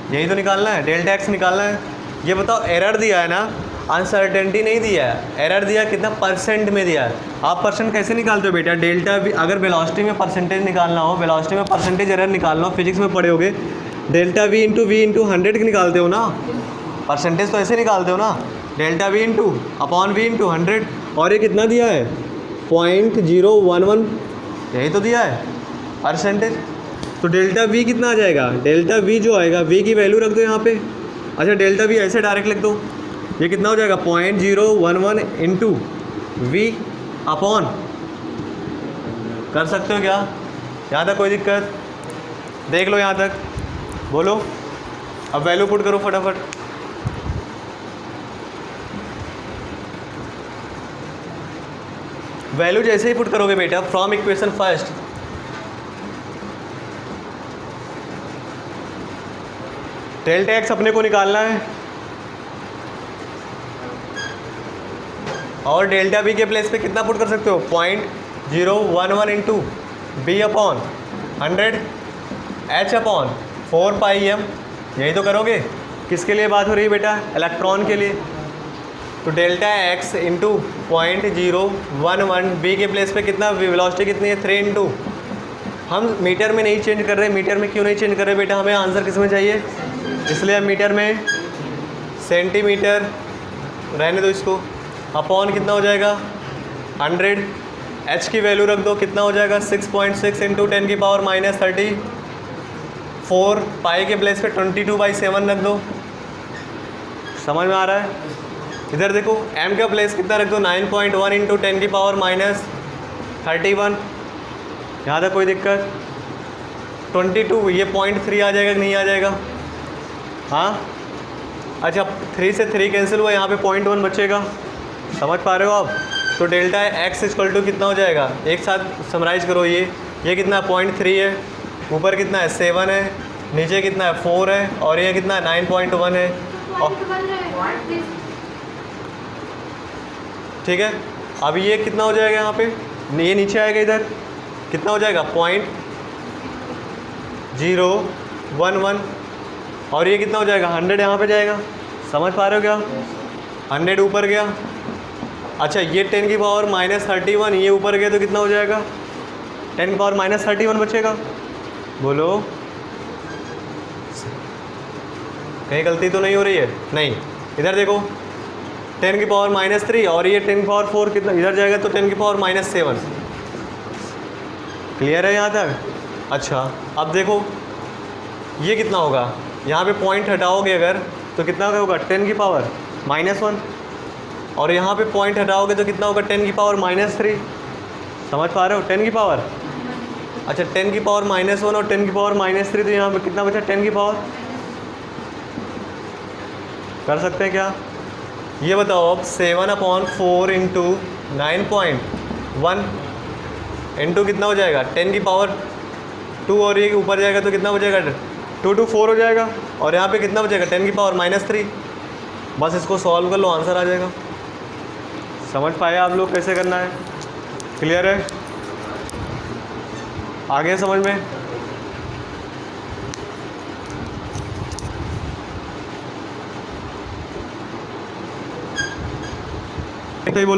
यही तो निकालना है, डेल्टा x निकालना है। ये बताओ एरर दिया है ना, अनसर्टेनिटी नहीं दिया है, एरर दिया कितना, परसेंट में दिया है। आप परसेंट कैसे निकालते हो बेटा, डेल्टा v, अगर वेलोसिटी में परसेंटेज निकालना हो, वेलोसिटी में परसेंटेज एरर निकालना हो, फिजिक्स में पढ़े होगे, डेल्टा v इंटू 100 निकालते हो ना, परसेंटेज तो ऐसे निकालते हो ना, delta v into upon v into 100। और ये कितना दिया है, 0.011, यही तो दिया है परसेंटेज। तो डेल्टा v कितना आ जाएगा, डेल्टा v जो आएगा, v की वैल्यू रख दो यहाँ पे। अच्छा डेल्टा v ऐसे डायरेक्ट लिख दो, ये कितना हो जाएगा, 0.011 इंटू v अपॉन, कर सकते हो क्या, यहाँ तक कोई दिक्कत, देख लो यहाँ तक, बोलो। अब वैल्यू पुट करो फटाफट। वैल्यू जैसे ही पुट करोगे बेटा, from equation first, delta x अपने को निकालना है और डेल्टा बी के प्लेस पे कितना पुट कर सकते हो, 0.011 इंटू बी अपॉन 100 h/4πm, यही तो करोगे। किसके लिए बात हो रही है बेटा, इलेक्ट्रॉन के लिए। तो डेल्टा एक्स इंटू 0.011 बी के प्लेस पे कितना, वेलोसिटी कितनी है, 3 इंटू, हम मीटर में नहीं चेंज कर रहे। मीटर में क्यों नहीं चेंज कर रहे बेटा, हमें आंसर किस में चाहिए, इसलिए हम मीटर में, सेंटीमीटर रहने दो इसको, अपॉन कितना हो जाएगा 100, h की वैल्यू रख दो, कितना हो जाएगा 6.6 इंटू 10⁻34, पाई के प्लेस पे 22/7 रख दो। समझ में आ रहा है? इधर देखो m का प्लेस कितना रख दो, 9.1 इंटू 10⁻31, यहाँ तक कोई दिक्कत, 22, ये 0.3 आ जाएगा कि नहीं आ जाएगा, हाँ। अच्छा 3 से 3 कैंसिल हुआ, यहाँ पे 0.1 बचेगा, समझ पा रहे हो आप? तो डेल्टा एक्स इक्वल टू कितना हो जाएगा, एक साथ समराइज करो। ये कितना 0.3 है, ऊपर कितना है 7 है, नीचे कितना है 4 है, और ये कितना है 9.1 है। ठीक है, अब ये कितना हो जाएगा यहाँ पे, ये नीचे आएगा इधर कितना हो जाएगा 0.011, और ये कितना हो जाएगा 100 यहाँ पे जाएगा। समझ पा रहे हो क्या, 100 ऊपर गया। अच्छा ये 10 की पावर -31 ये ऊपर गया तो कितना हो जाएगा 10 की पावर -31 बचेगा। बोलो कहीं गलती तो नहीं हो रही है, नहीं। इधर देखो 10 की पावर -3 और ये 10 की पावर 4 कितना इधर जाएगा तो 10 की पावर -7। क्लियर है यहाँ तक। अच्छा अब देखो ये कितना होगा, यहाँ पे पॉइंट हटाओगे अगर तो कितना होगा 10 की पावर -1, और यहाँ पे पॉइंट हटाओगे तो कितना होगा 10 की पावर -3। समझ पा रहे हो 10 की पावर। अच्छा 10 की पावर -1 और 10 की पावर -3, तो यहाँ पे कितना बचा 10 की पावर। कर सकते हैं क्या, ये बताओ अब 7/4 इंटू 9.1 इंटू कितना हो जाएगा 10 की पावर 2, और ये ऊपर जाएगा तो कितना हो जाएगा 2 to 4 हो जाएगा, और यहाँ पे कितना बचेगा 10 की पावर -3। बस इसको सॉल्व कर लो, आंसर आ जाएगा। समझ पाए आप लोग कैसे करना है, क्लियर है, आगे समझ में। बोल